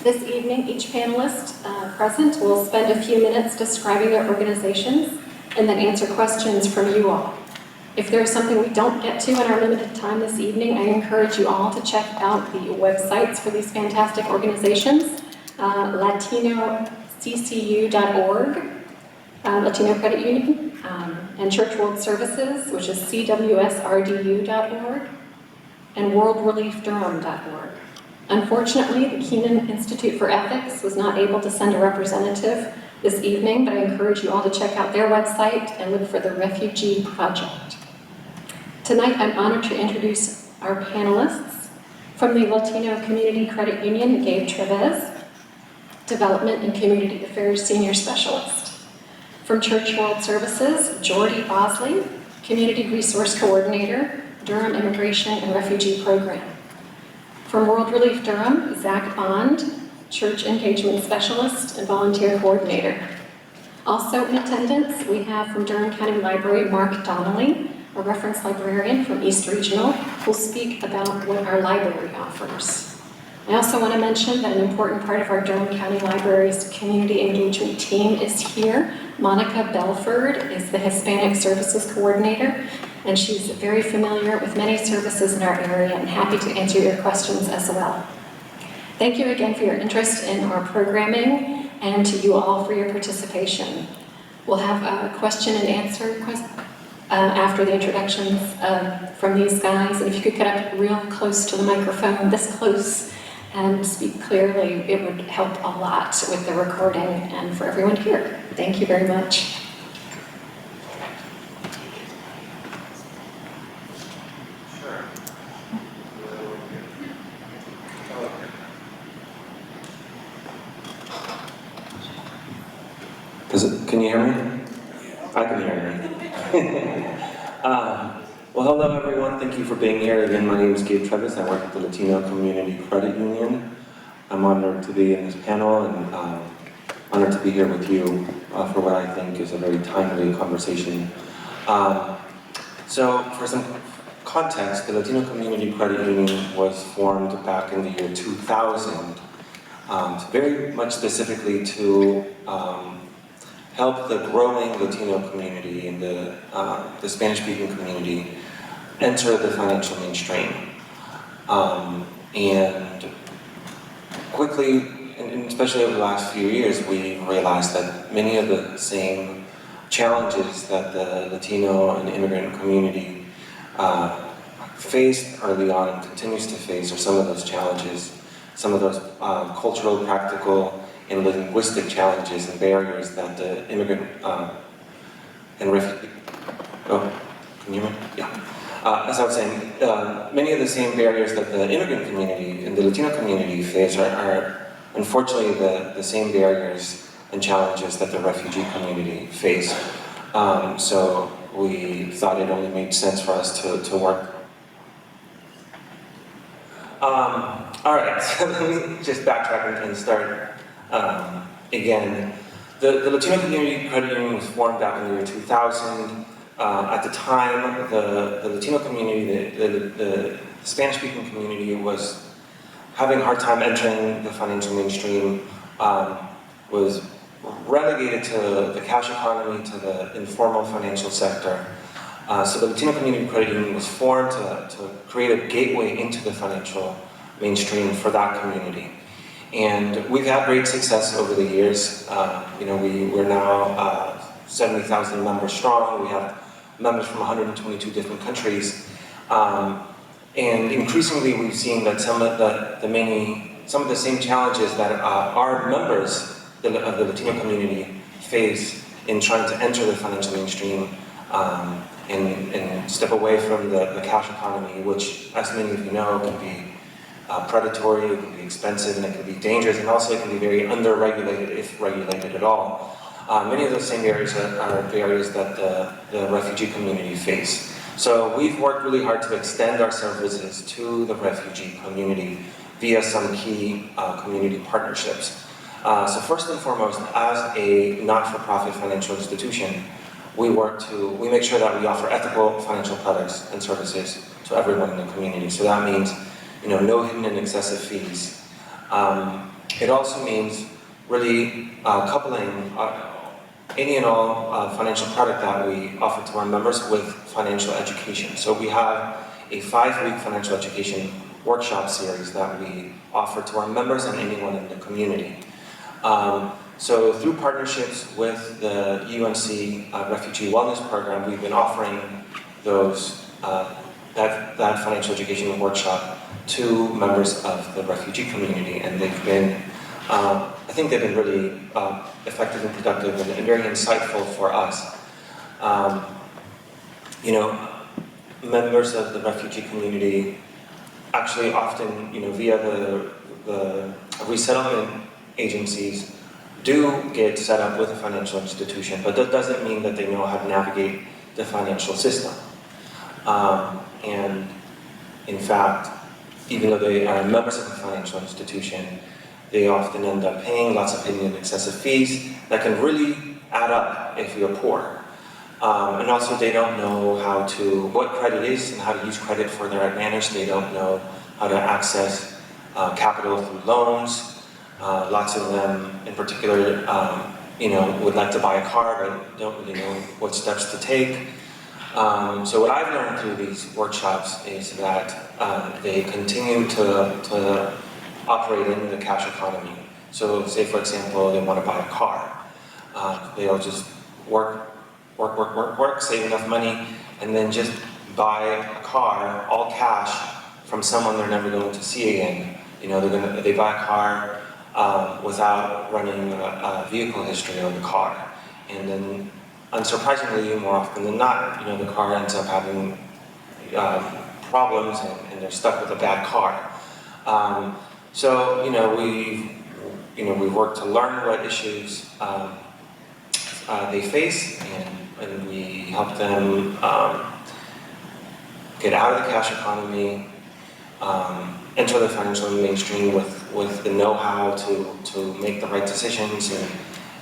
This evening, each panelist present will spend a few minutes describing their organizations and then answer questions from you all. If there's something we don't get to in our limited time this evening, I encourage you all to check out the websites for these fantastic organizations, latinoccu.org, Latino Credit Union, and Church World Services, which is cwsrdu.org, and worldreliefdurham.org. Unfortunately, the Keenan Institute for Ethics was not able to send a representative this evening, but I encourage you all to check out their website and look for the Refugee Project. Tonight, I'm honored to introduce our panelists. From the Latino Community Credit Union, Gabe Treves, Development and Community Affairs Senior Specialist. From Church World Services, Jordy Bosley, Community Resource Coordinator, Durham Immigration and Refugee Program. From World Relief Durham, Zach Bond, Church Engagement Specialist and Volunteer Coordinator. Also in attendance, we have from Durham County Library, Mark Donnelly, a reference librarian from East Regional, who'll speak about what our library offers. I also want to mention that an important part of our Durham County Library's community engagement team is here. Monica Belford is the Hispanic Services Coordinator, and she's very familiar with many services in our area and happy to answer your questions as well. Thank you again for your interest in our programming and to you all for your participation. We'll have a question and answer after the introductions from these guys. And if you could get up real close to the microphone, this close, and speak clearly, it would help a lot with the recording and for everyone here. Thank you very much. Can you hear me? I can hear you. Well, hello everyone. Thank you for being here. Again, my name is Gabe Treves. I work at the Latino Community Credit Union. I'm honored to be in this panel and honored to be here with you for what I think is a very timely conversation. So, for some context, the Latino Community Credit Union was formed back in the year 2000, very much specifically to help the growing Latino community and the Spanish-speaking community enter the financial mainstream. And quickly, and especially over the last few years, we realized that many of the same challenges that the Latino and immigrant community faced early on and continues to face are some of those challenges, some of those cultural, practical, and linguistic challenges and barriers that the immigrant and refugee. Oh, can you hear me? Yeah. As I was saying, many of the same barriers that the immigrant community and the Latino community face are unfortunately the same barriers and challenges that the refugee community face. So we thought it only made sense for us to work. All right, so let me just backtrack and start. Again, the Latino Community Credit Union was formed back in the year 2000. At the time, the Latino community, the Spanish-speaking community was having a hard time entering the financial mainstream, was relegated to the cash economy, to the informal financial sector. So the Latino Community Credit Union was formed to create a gateway into the financial mainstream for that community. And we've had great success over the years. We're now 70,000 members strong. We have members from 122 different countries. And increasingly we've seen that some of the same challenges that our members of the Latino community face in trying to enter the financial mainstream and step away from the cash economy, which, as many of you know, can be predatory, it can be expensive, and it can be dangerous, and also it can be very under-regulated, if regulated at all. Many of those same barriers are barriers that the refugee community face. So we've worked really hard to extend our services to the refugee community via some key community partnerships. So first and foremost, as a not-for-profit financial institution, we make sure that we offer ethical financial products and services to everyone in the community. So that means, no hidden and excessive fees. It also means really coupling any and all financial product that we offer to our members with financial education. So we have a 5-week financial education workshop series that we offer to our members and anyone in the community. So through partnerships with the UNC Refugee Wellness Program, we've been offering those that financial education workshop to members of the refugee community, and they've been, I think they've been really effective and productive and very insightful for us. You know, members of the refugee community actually often, you know, via the resettlement agencies do get set up with a financial institution, but that doesn't mean that they know how to navigate the financial system. And in fact, even though they are members of a financial institution, they often end up paying lots of hidden and excessive fees that can really add up if you're poor. And also they don't know what credit is and how to use credit for their advantage. They don't know how to access capital through loans. Lots of them in particular, you know, would like to buy a car but don't really know what steps to take. So what I've learned through these workshops is that they continue to operate in the cash economy. So say for example, they want to buy a car. They'll just work, save enough money, and then just buy a car, all cash, from someone they're never going to see again. You know, they buy a car without running a vehicle history on the car. And then, unsurprisingly, more often than not, you know, the car ends up having problems and they're stuck with a bad car. So, you know, we've worked to learn what issues they face, and we help them get out of the cash economy, enter the financial mainstream with the know-how to make the right decisions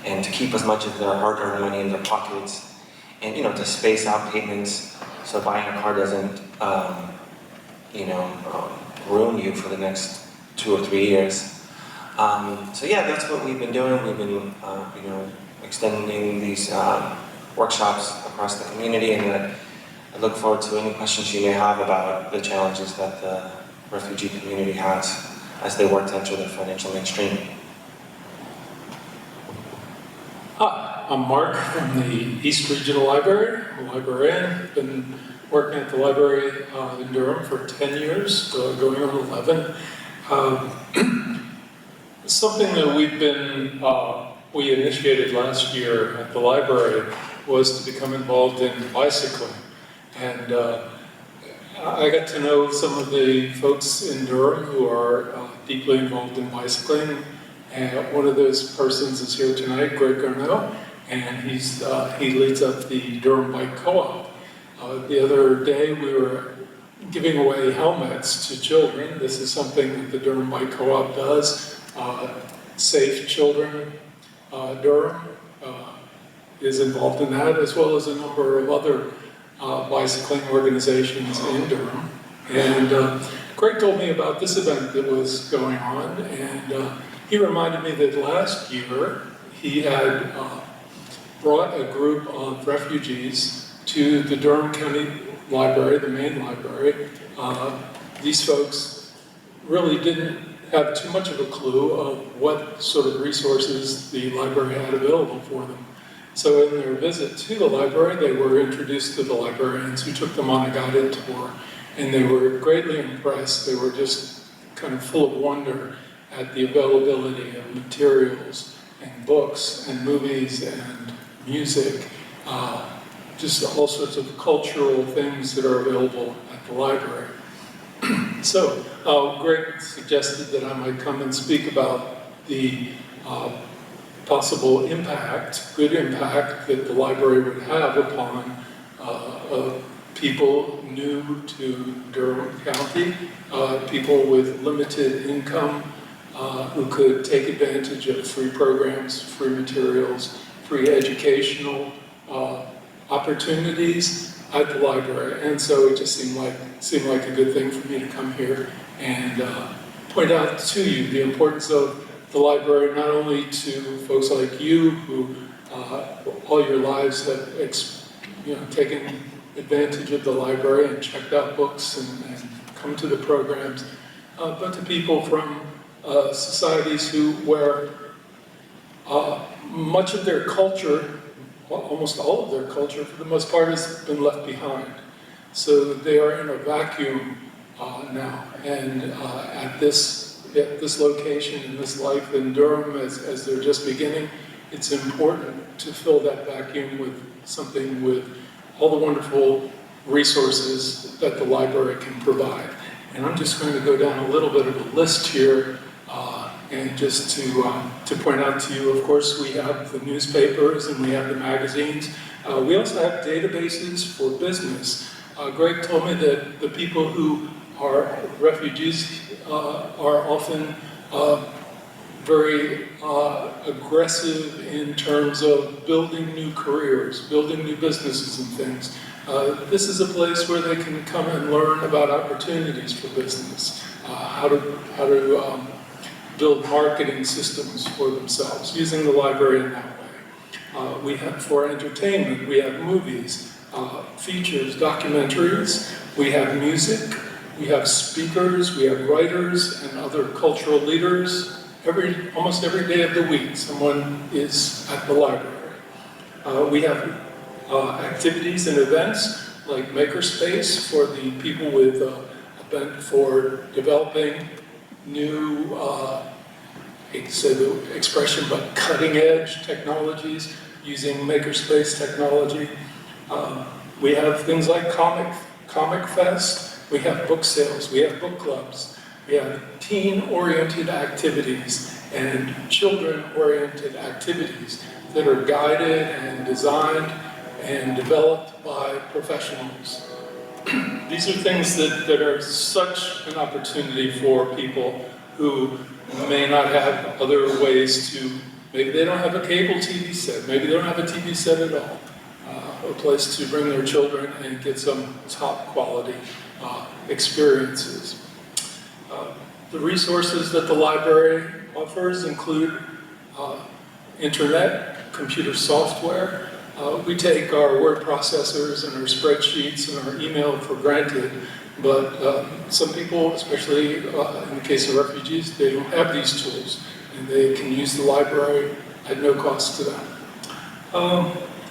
and to keep as much of their hard-earned money in their pockets, and, you know, to space out payments so buying a car doesn't, you know, ruin you for the next 2 or 3 years. So yeah, that's what we've been doing. We've been, you know, extending these workshops across the community, and I look forward to any questions you may have about the challenges that the refugee community has as they work to enter the financial mainstream. Hi, I'm Mark from the East Regional Library. I'm a librarian. Been working at the library in Durham for 10 years, going on 11. Something that we initiated last year at the library was to become involved in bicycling. And I got to know some of the folks in Durham who are deeply involved in bicycling. And one of those persons is here tonight, Greg Garneau, and he leads up the Durham Bike Co-op. The other day we were giving away helmets to children. This is something that the Durham Bike Co-op does. Safe Children Durham is involved in that, as well as a number of other bicycling organizations in Durham. And Greg told me about this event that was going on, and he reminded me that last year he had brought a group of refugees to the Durham County Library, the main library. These folks really didn't have too much of a clue of what sort of resources the library had available for them. So in their visit to the library, they were introduced to the librarians who took them on a guided tour, and they were greatly impressed. They were just kind of full of wonder at the availability of materials and books and movies and music, just all sorts of cultural things that are available at the library. So Greg suggested that I might come and speak about the possible impact, good impact, that the library would have upon people new to Durham County, people with limited income, who could take advantage of free programs, free materials, free educational opportunities at the library. And so it just seemed like a good thing for me to come here and point out to you the importance of the library not only to folks like you who all your lives have taken advantage of the library and checked out books and come to the programs, but to people from societies where much of their culture, almost all of their culture for the most part, has been left behind. So they are in a vacuum now, and at this location, in this life in Durham, as they're just beginning, it's important to fill that vacuum with something with all the wonderful resources that the library can provide. And I'm just going to go down a little bit of a list here, and just to point out to you, of course, we have the newspapers and we have the magazines. We also have databases for business. Greg told me that the people who are refugees are often very aggressive in terms of building new careers, building new businesses and things. This is a place where they can come and learn about opportunities for business, how to build marketing systems for themselves, using the library in that way. We have, for entertainment, we have movies, features, documentaries, we have music, we have speakers, we have writers and other cultural leaders. Almost every day of the week, someone is at the library. We have activities and events like Makerspace for the people with a bent for developing new, hate to say the expression, but cutting-edge technologies using Makerspace technology. We have things like Comic Fest. We have book sales. We have book clubs. We have teen-oriented activities and children-oriented activities that are guided and designed and developed by professionals. These are things that are such an opportunity for people who may not have other ways to, maybe they don't have a cable TV set, maybe they don't have a TV set at all, a place to bring their children and get some top quality experiences. The resources that the library offers include internet, computer software. We take our word processors and our spreadsheets and our email for granted, but some people, especially in the case of refugees, they don't have these tools, and they can use the library at no cost to them.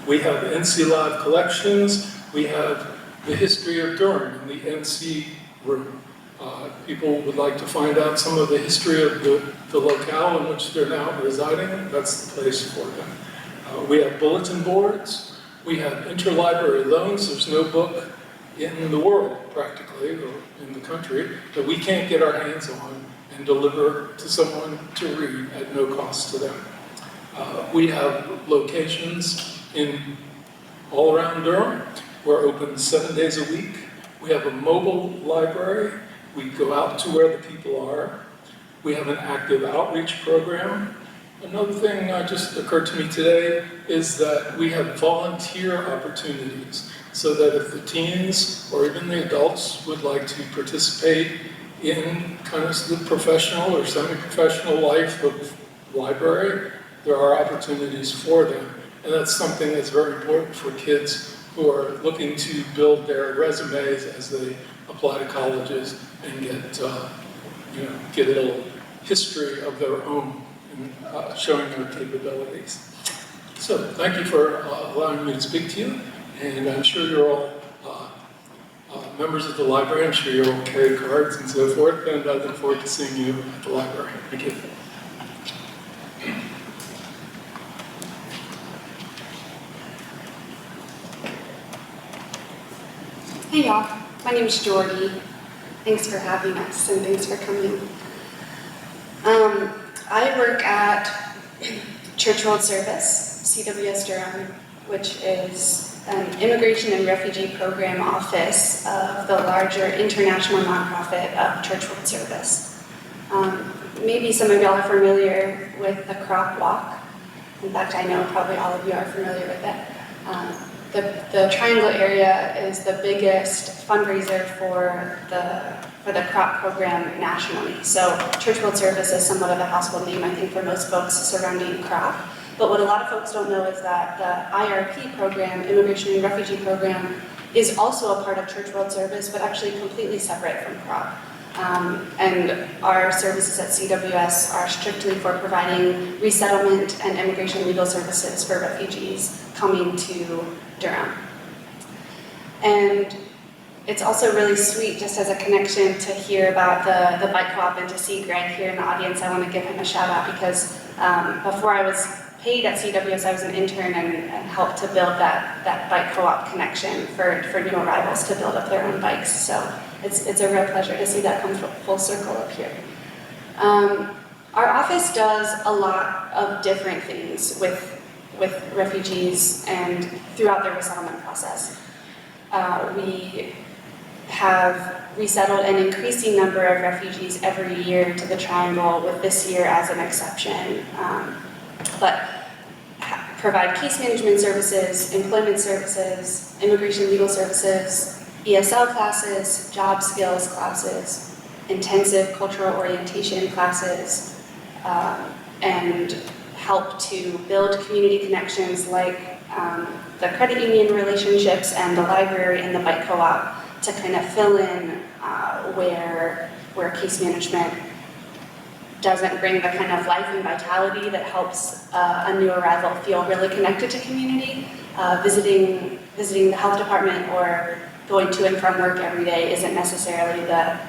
We have NC Live collections. We have the history of Durham in the NC room. People would like to find out some of the history of the locale in which they're now residing. That's the place for them. We have bulletin boards. We have interlibrary loans. There's no book in the world, practically, or in the country, that we can't get our hands on and deliver to someone to read at no cost to them. We have locations all around Durham. We're open 7 days a week. We have a mobile library. We go out to where the people are. We have an active outreach program. Another thing that just occurred to me today is that we have volunteer opportunities, so that if the teens or even the adults would like to participate in kind of the professional or semi-professional life of library, there are opportunities for them. And that's something that's very important for kids who are looking to build their resumes as they apply to colleges and get a little history of their own and showing their capabilities. So thank you for allowing me to speak to you, and I'm sure you're all members of the library. I'm sure you all carry cards and so forth, and I look forward to seeing you at the library. Thank you. Hey y'all, my name is Jordy. Thanks for having us and thanks for coming. I work at Church World Service, CWS Durham, which is an immigration and refugee program office of the larger international nonprofit of Church World Service. Maybe some of y'all are familiar with the Crop Walk. In fact, I know probably all of you are familiar with it. The Triangle area is the biggest fundraiser for CROP program nationally. So Church World Service is somewhat of a household name, I think, for most folks surrounding CROP. But what a lot of folks don't know is that the IRP program, Immigration and Refugee Program, is also a part of Church World Service, but actually completely separate from CROP. And our services at CWS are strictly for providing resettlement and immigration legal services for refugees coming to Durham. And it's also really sweet, just as a connection, to hear about the bike co-op and to see Greg here in the audience. I want to give him a shout out because before I was paid at CWS, I was an intern and helped to build that bike co-op connection for new arrivals to build up their own bikes. So it's a real pleasure to see that come full circle up here. Our office does a lot of different things with refugees and throughout their resettlement process. We have resettled an increasing number of refugees every year to the Triangle, with this year as an exception. But provide case management services, employment services, immigration legal services, ESL classes, job skills classes, intensive cultural orientation classes, and help to build community connections like the credit union relationships and the library and the bike co-op to kind of fill in where case management doesn't bring the kind of life and vitality that helps a new arrival feel really connected to community. Visiting the health department or going to and from work every day isn't necessarily the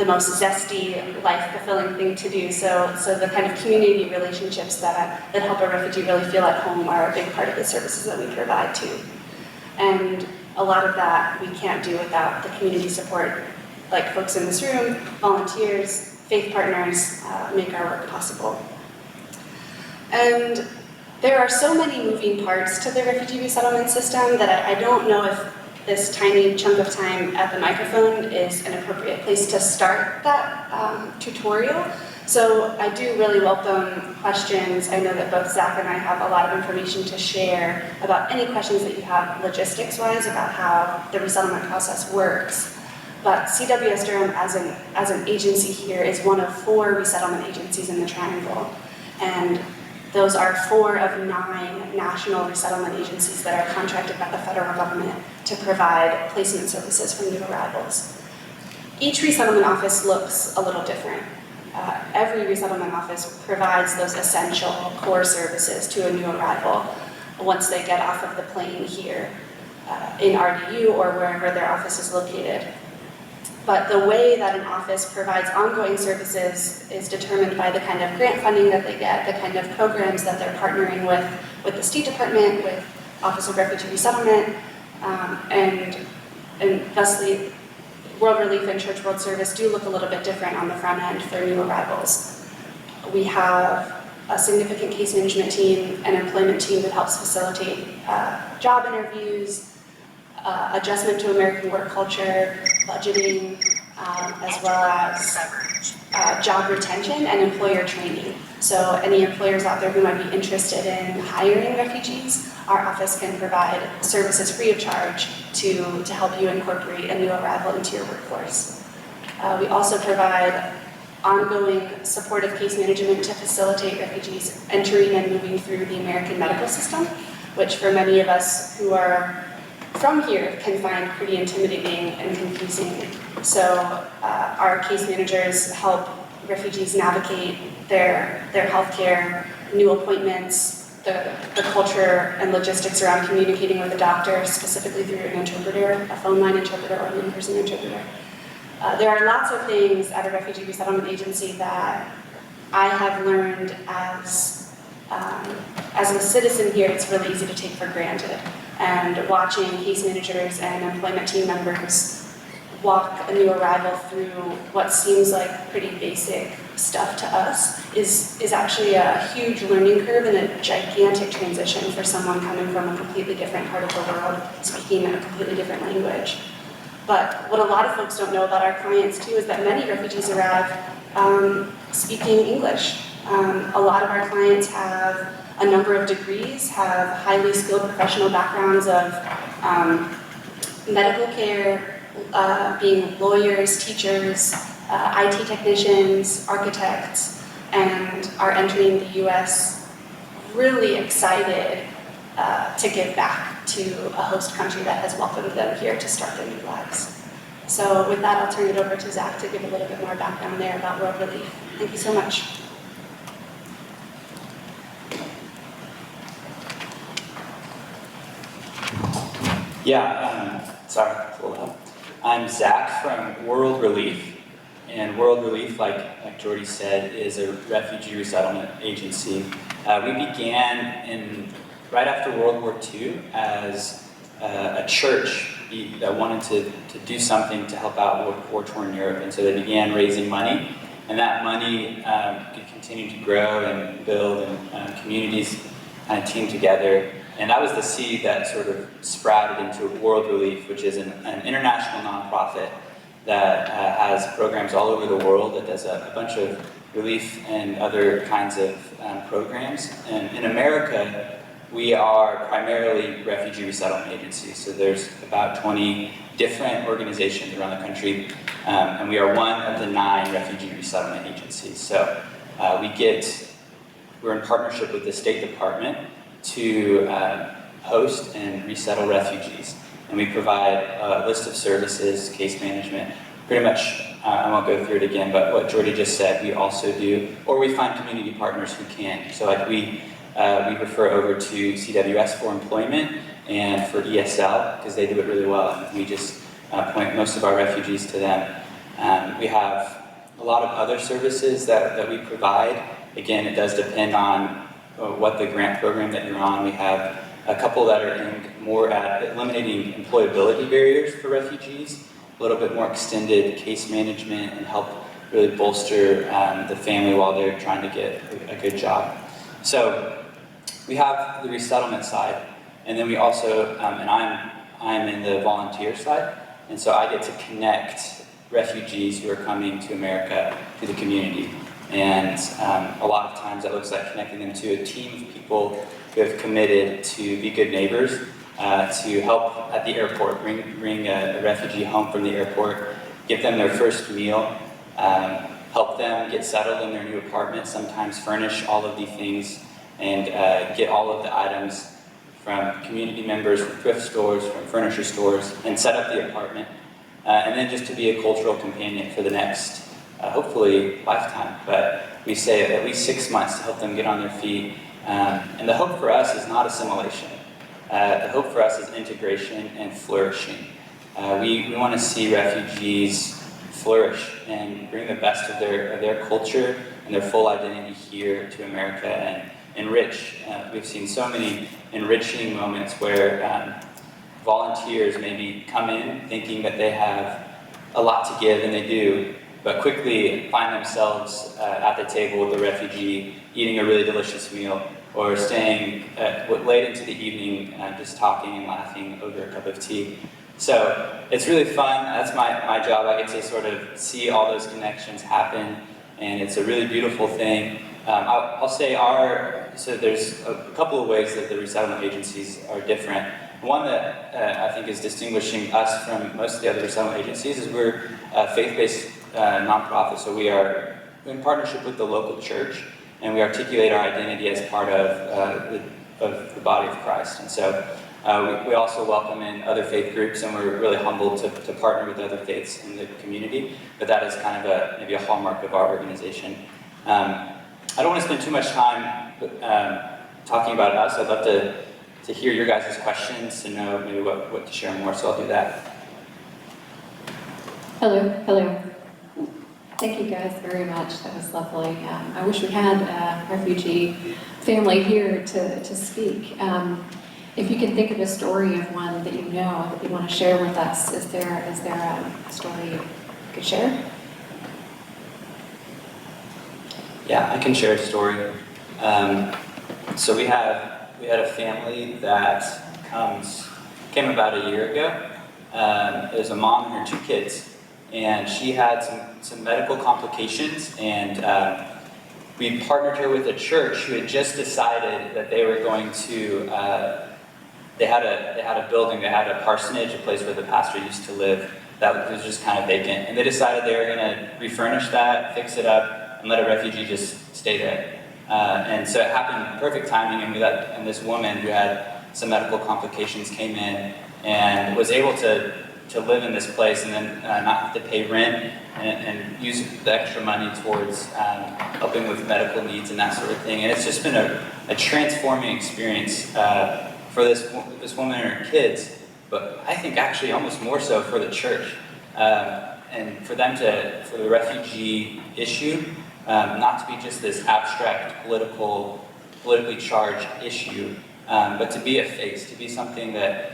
most zesty, life-fulfilling thing to do. So the kind of community relationships that help a refugee really feel at home are a big part of the services that we provide too. And a lot of that we can't do without the community support, like folks in this room, volunteers, faith partners, make our work possible. And there are so many moving parts to the refugee resettlement system that I don't know if this tiny chunk of time at the microphone is an appropriate place to start that tutorial. So I do really welcome questions. I know that both Zach and I have a lot of information to share about any questions that you have logistics-wise about how the resettlement process works. But CWS Durham as an agency here is one of 4 resettlement agencies in the Triangle. And those are 4 of 9 national resettlement agencies that are contracted by the federal government to provide placement services for new arrivals. Each resettlement office looks a little different. Every resettlement office provides those essential core services to a new arrival once they get off of the plane here in RDU or wherever their office is located. But the way that an office provides ongoing services is determined by the kind of grant funding that they get, the kind of programs that they're partnering with the State Department, with Office of Refugee Resettlement, and thusly World Relief and Church World Service do look a little bit different on the front end for new arrivals. We have a significant case management team and employment team that helps facilitate job interviews, adjustment to American work culture, budgeting, as well as job retention and employer training. So any employers out there who might be interested in hiring refugees, our office can provide services free of charge to help you incorporate a new arrival into your workforce. We also provide ongoing supportive case management to facilitate refugees entering and moving through the American medical system, which for many of us who are from here can find pretty intimidating and confusing. So our case managers help refugees navigate their healthcare, new appointments, the culture and logistics around communicating with a doctor, specifically through an interpreter, a phone line interpreter or an in-person interpreter. There are lots of things at a refugee resettlement agency that I have learned as a citizen here, it's really easy to take for granted. And watching case managers and employment team members walk a new arrival through what seems like pretty basic stuff to us is actually a huge learning curve and a gigantic transition for someone coming from a completely different part of the world, speaking a completely different language. But what a lot of folks don't know about our clients too is that many refugees arrive speaking English. A lot of our clients have a number of degrees, have highly skilled professional backgrounds of medical care, being lawyers, teachers, IT technicians, architects, and are entering the US really excited to give back to a host country that has welcomed them here to start their new lives. So with that, I'll turn it over to Zach to give a little bit more background there about World Relief. Thank you so much. Yeah, sorry, it's a little loud. I'm Zach from World Relief, and World Relief, like Jordy said, is a refugee resettlement agency. We began right after World War II as a church that wanted to do something to help out war-torn Europe, and so they began raising money, and that money could continue to grow and build, and communities kind of team together. And that was the seed that sort of sprouted into World Relief, which is an international nonprofit that has programs all over the world, that does a bunch of relief and other kinds of programs. And in America, we are primarily refugee resettlement agencies. So there's about 20 different organizations around the country, and we are one of the 9 refugee resettlement agencies. So we're in partnership with the State Department to host and resettle refugees. And we provide a list of services, case management, pretty much, I won't go through it again, but what Jordy just said, we also do, or we find community partners who can. So like we refer over to CWS for employment and for ESL, because they do it really well, and we just point most of our refugees to them. We have a lot of other services that we provide. Again, it does depend on what the grant program that you're on. We have a couple that are aimed more at eliminating employability barriers for refugees, a little bit more extended case management, and help really bolster the family while they're trying to get a good job. So we have the resettlement side, and then we also, and I'm in the volunteer side, and so I get to connect refugees who are coming to America to the community. And a lot of times that looks like connecting them to a team of people who have committed to be good neighbors, to help at the airport, bring a refugee home from the airport, give them their first meal, help them get settled in their new apartment, sometimes furnish all of these things, and get all of the items from community members, from thrift stores, from furniture stores, and set up the apartment. And then just to be a cultural companion for the next hopefully lifetime, but we say at least 6 months to help them get on their feet. And the hope for us is not assimilation. The hope for us is integration and flourishing. We want to see refugees flourish and bring the best of their culture and their full identity here to America and enrich. We've seen so many enriching moments where volunteers maybe come in thinking that they have a lot to give, and they do, but quickly find themselves at the table with the refugee, eating a really delicious meal, or staying late into the evening just talking and laughing over a cup of tea. So it's really fun. That's my job. I get to sort of see all those connections happen, and it's a really beautiful thing. I'll say so there's a couple of ways that the resettlement agencies are different. One that I think is distinguishing us from most of the other resettlement agencies is we're a faith-based nonprofit, so we are in partnership with the local church, and we articulate our identity as part of the body of Christ. And so we also welcome in other faith groups, and we're really humbled to partner with other faiths in the community, but that is kind of maybe a hallmark of our organization. I don't want to spend too much time talking about us. I'd love to hear your guys' questions, to know maybe what to share more, so I'll do that. Hello. Thank you guys very much. That was lovely. I wish we had a refugee family here to speak. If you can think of a story of one that you know that you want to share with us, is there a story you could share? Yeah, I can share a story. So we had a family that came about a year ago. It was a mom and her 2 kids, and she had some medical complications, and we partnered her with a church who had just decided that they were going to. They had a building, they had a parsonage, a place where the pastor used to live, that was just kind of vacant. And they decided they were gonna refurnish that, fix it up, and let a refugee just stay there. And so it happened perfect timing, and this woman who had some medical complications came in and was able to live in this place and then not have to pay rent and use the extra money towards helping with medical needs and that sort of thing. And it's just been a transforming experience for this woman and her kids, but I think actually almost more so for the church. And for the refugee issue, not to be just this abstract politically charged issue, but to be a face, to be something that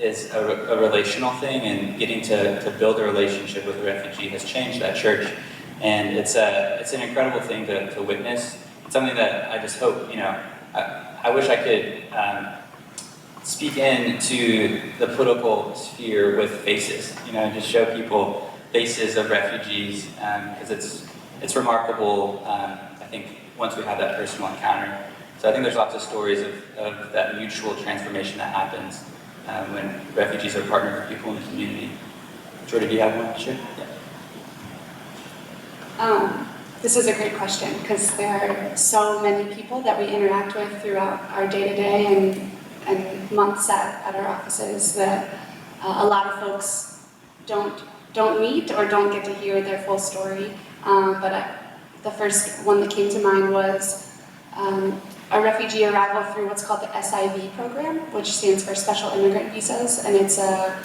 is a relational thing, and getting to build a relationship with a refugee has changed that church. And it's an incredible thing to witness. It's something that I just hope, I wish I could speak into the political sphere with faces, and just show people faces of refugees, because it's remarkable, I think, once we have that personal encounter. So I think there's lots of stories of that mutual transformation that happens when refugees are partnered with people in the community. Jordan, do you have one? Sure. Yeah. This is a great question, because there are so many people that we interact with throughout our day-to-day and months at our offices that a lot of folks don't meet or don't get to hear their full story. The first one that came to mind was a refugee arrival through what's called the SIV program, which stands for Special Immigrant Visas, and it's a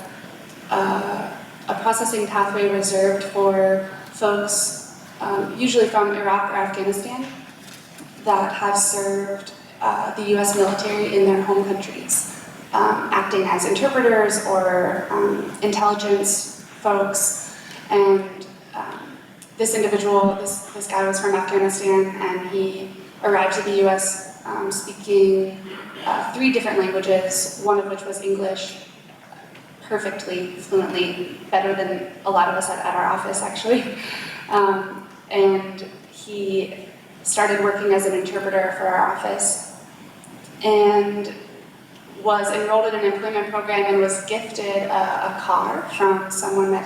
processing pathway reserved for folks, usually from Iraq or Afghanistan, that have served the U.S. military in their home countries, acting as interpreters or intelligence folks. And this individual, this guy was from Afghanistan, and he arrived to the U.S. Speaking 3 different languages, one of which was English, perfectly, fluently, better than a lot of us at our office, actually. And he started working as an interpreter for our office, and was enrolled in an employment program and was gifted a car from someone that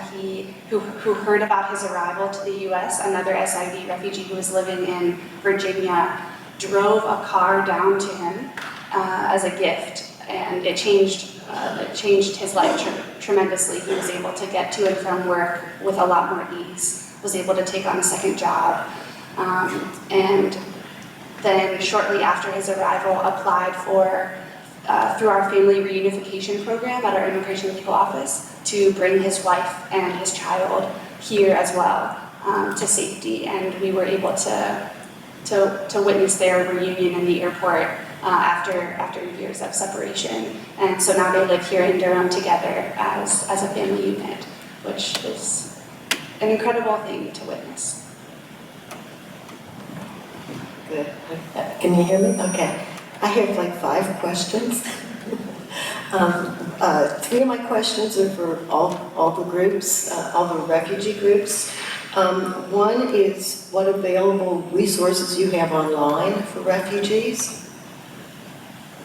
who heard about his arrival to the U.S. Another SIV refugee who was living in Virginia drove a car down to him as a gift, and it changed his life tremendously. He was able to get to and from work with a lot more ease, was able to take on a second job, and then shortly after his arrival applied for through our family reunification program at our immigration legal office to bring his wife and his child here as well to safety, and we were able to witness their reunion in the airport after years of separation. And so now they live here in Durham together as a family unit, which is an incredible thing to witness. Good. Can you hear me? Okay. I have like 5 questions. 3 of my questions are for all the groups, all the refugee groups. One is what available resources you have online for refugees.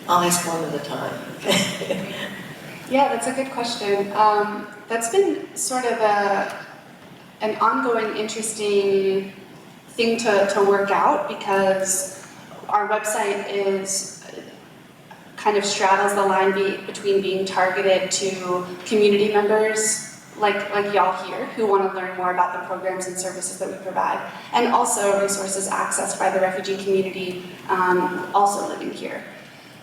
I'll ask one at a time. Yeah, that's a good question. That's been sort of an ongoing interesting thing to work out, because our website kind of straddles the line between being targeted to community members like y'all here who want to learn more about the programs and services that we provide, and also resources accessed by the refugee community also living here.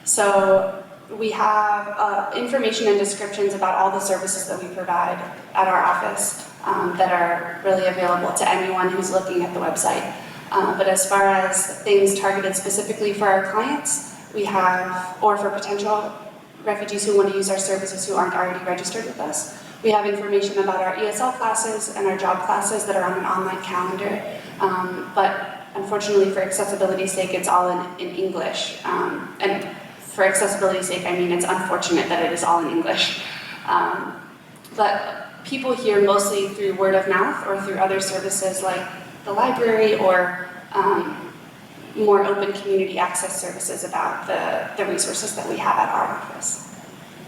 So we have information and descriptions about all the services that we provide at our office that are really available to anyone who's looking at the website. But as far as things targeted specifically for our clients, we have, or for potential refugees who want to use our services who aren't already registered with us, we have information about our ESL classes and our job classes that are on an online calendar. But unfortunately, for accessibility's sake, it's all in English. And for accessibility's sake, I mean it's unfortunate that it is all in English. But people hear mostly through word of mouth or through other services like the library or more open community access services about the resources that we have at our office.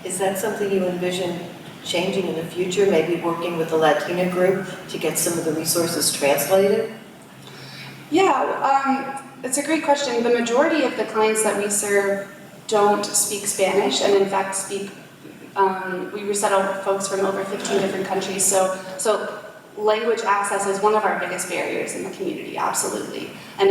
Is that something you envision changing in the future, maybe working with the Latino group to get some of the resources translated? Yeah, it's a great question. The majority of the clients that we serve don't speak Spanish, and in fact we resettle folks from over 15 different countries. So language access is one of our biggest barriers in the community, absolutely. And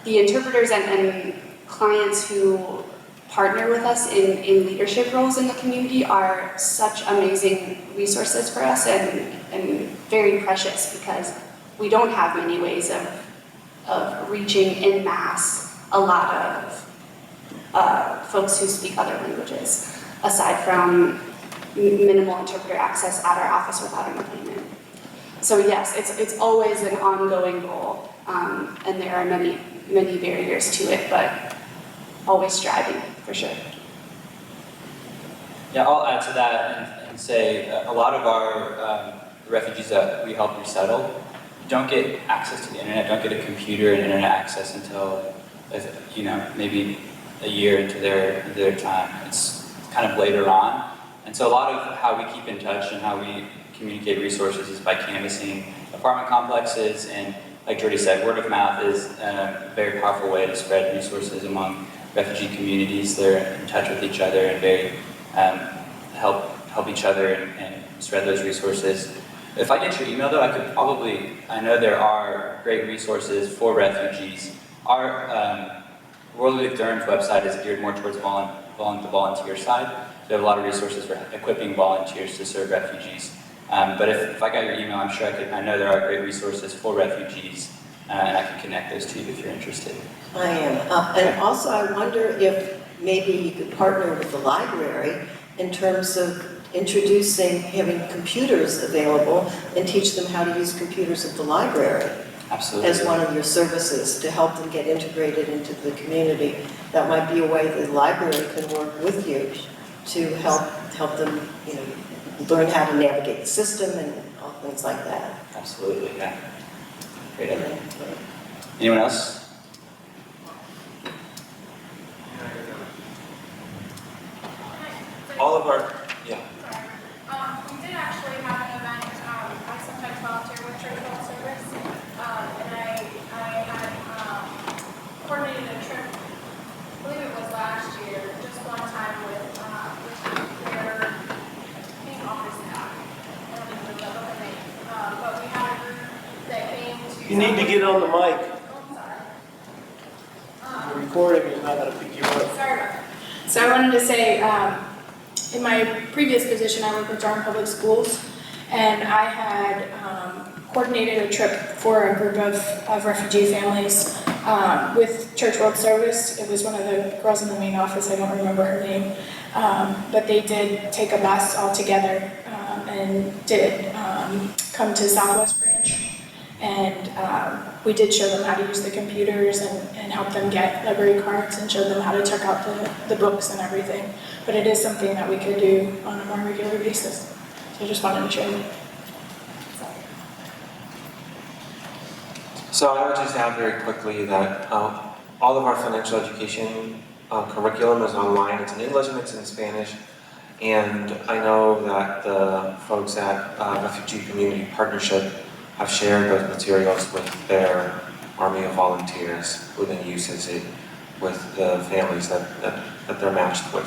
the interpreters and clients who partner with us in leadership roles in the community are such amazing resources for us and very precious, because we don't have many ways of reaching en masse a lot of folks who speak other languages, aside from minimal interpreter access at our office without an appointment. So yes, it's always an ongoing goal, and there are many barriers to it, but always striving, for sure. Yeah, I'll add to that and say a lot of our refugees that we help resettle don't get access to the internet, don't get a computer and internet access until, maybe a year into their time. It's kind of later on. And so a lot of how we keep in touch and how we communicate resources is by canvassing apartment complexes, and like Jordy said, word of mouth is a very powerful way to spread resources among refugee communities. They're in touch with each other and very help each other and spread those resources. If I get your email though, I know there are great resources for refugees. Our World Relief Durham's website is geared more towards the volunteer side. So we have a lot of resources for equipping volunteers to serve refugees. But if I got your email, I'm sure I know there are great resources for refugees, and I can connect those to you if you're interested. I am. And also I wonder if maybe you could partner with the library in terms of having computers available and teach them how to use computers at the library. Absolutely. As one of your services to help them get integrated into the community. That might be a way the library can work with you to help them, learn how to navigate the system and all things like that. Absolutely, yeah. Great idea. Anyone else? All of our, yeah. We did actually have an event, I sometimes volunteer with Church World Service, and I had coordinated a trip, I believe it was last year, just one time with their main office staff. I don't even remember the name, but we had a group that came to. You need to get on the mic. Oh, sorry. The recording is not going to pick you up. Sorry about that. So I wanted to say, in my previous position, I worked with Durham Public Schools, and I had coordinated a trip for a group of refugee families with Church World Service. It was one of the girls in the main office, I don't remember her name, but they did take a bus all together and did come to Southwest Branch. And we did show them how to use the computers and help them get library cards and show them how to check out the books and everything. But it is something that we could do on a more regular basis. So I just wanted to share that. So I would just add very quickly that all of our financial education curriculum is online. It's in English and it's in Spanish. And I know that the folks at Refugee Community Partnership have shared those materials with their army of volunteers who then uses it with the families that they're matched with.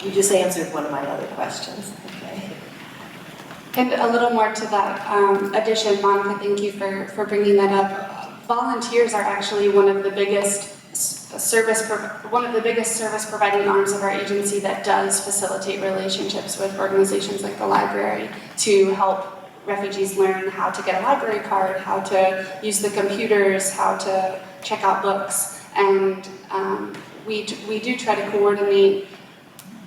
You just answered one of my other questions. Okay. And a little more to that addition, Monica, thank you for bringing that up. Volunteers are actually one of the biggest service providing arms of our agency that does facilitate relationships with organizations like the library to help refugees learn how to get a library card, how to use the computers, how to check out books. And we do try to coordinate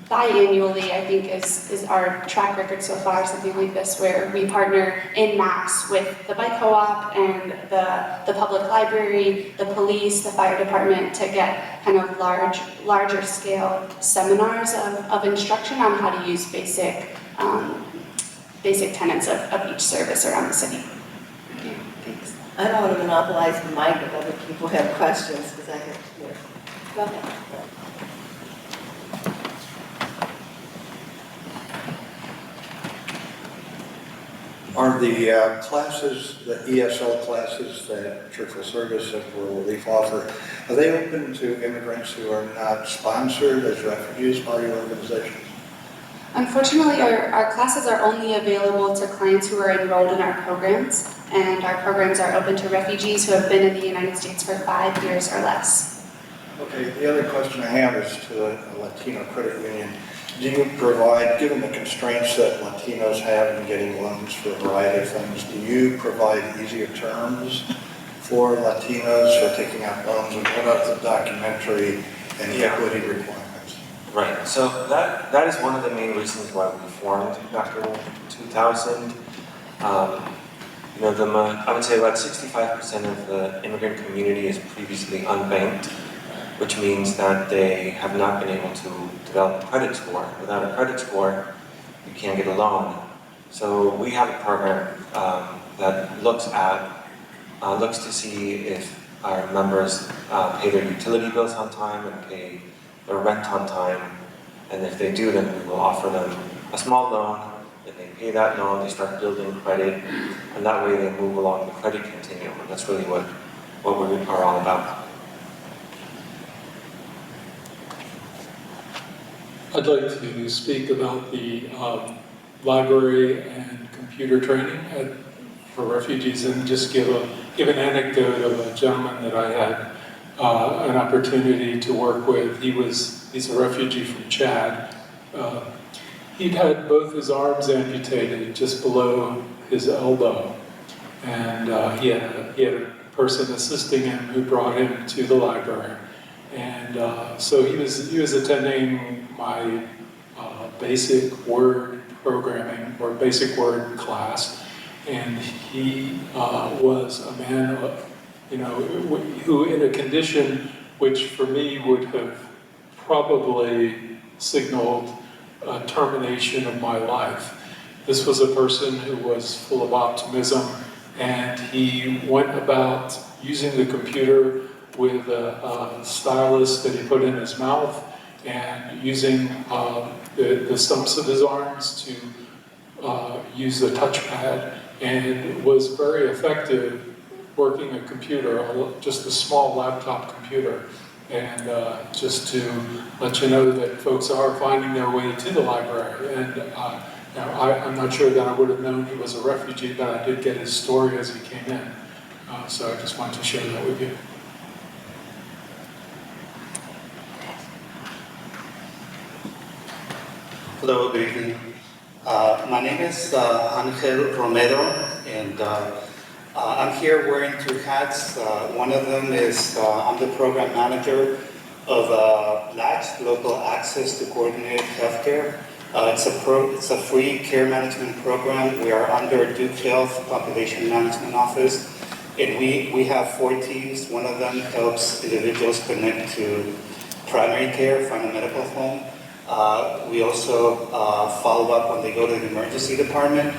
biannually, I think is our track record so far, something like this, where we partner en masse with the bike co-op and the public library, the police, the fire department to get kind of larger scale seminars of instruction on how to use basic tenets of each service around the city. Okay, thanks. I don't want to monopolize the mic if other people have questions, because I have Go ahead. Are the classes, the ESL classes that Churchill Service and World Relief offer, are they open to immigrants who are not sponsored as refugees by your organization? Unfortunately, our classes are only available to clients who are enrolled in our programs, and our programs are open to refugees who have been in the United States for 5 years or less. Okay, the other question I have is to the Latino Credit Union. Do you provide, given the constraints that Latinos have in getting loans for a variety of things, do you provide easier terms for Latinos for taking out loans, and what are the documentary and equity requirements? Right, so that is one of the main reasons why we formed back in 2000. You know, I would say about 65% of the immigrant community is previously unbanked, which means that they have not been able to develop a credit score. Without a credit score, you can't get a loan. So we have a program that looks to see if our members pay their utility bills on time and pay their rent on time. And if they do, then we will offer them a small loan. If they pay that loan, they start building credit, and that way they move along the credit continuum. And that's really what we are all about. I'd like to speak about the library and computer training for refugees, and just give an anecdote of a gentleman that I had an opportunity to work with. He's a refugee from Chad. He'd had both his arms amputated just below his elbow, and he had a person assisting him who brought him to the library. And so he was attending my basic word programming or basic word class, and he was a man, who in a condition which for me would have probably signaled termination of my life. This was a person who was full of optimism, and he went about using the computer with a stylus that he put in his mouth, and using the stumps of his arms to use the touchpad, and was very effective working a computer, just a small laptop computer. And just to let you know that folks are finding their way to the library. And I'm not sure that I would have known he was a refugee, but I did get his story as he came in. So I just wanted to share that with you. Hello, good evening. My name is Angel Romero, and I'm here wearing two hats. One of them is I'm the program manager of LACH, Local Access to Coordinated Healthcare. It's a free care management program. We are under Duke Health Population Management Office, and we have 4 teams. One of them helps individuals connect to primary care, find a medical home. We also follow up when they go to the emergency department.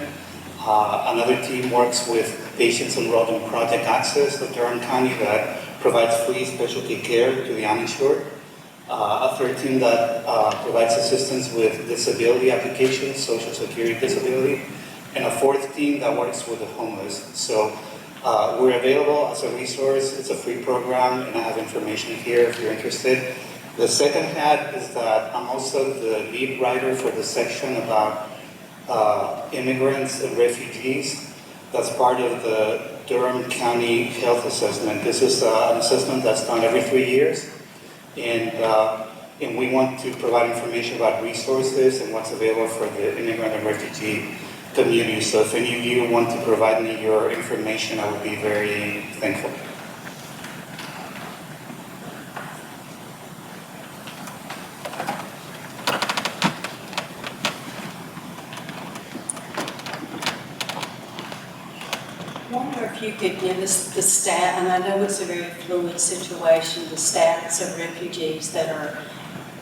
Another team works with patients enrolled in Project Access of Durham County that provides free specialty care to the uninsured. A third team that provides assistance with disability applications, Social Security disability. And a fourth team that works with the homeless. So we're available as a resource. It's a free program, and I have information here if you're interested. The second hat is that I'm also the lead writer for the section about immigrants and refugees. That's part of the Durham County Health Assessment. This is an assessment that's done every 3 years. And we want to provide information about resources and what's available for the immigrant and refugee community. So if any of you want to provide me your information, I would be very thankful. I wonder if you could give us the stat, and I know it's a very fluid situation, the status of refugees that are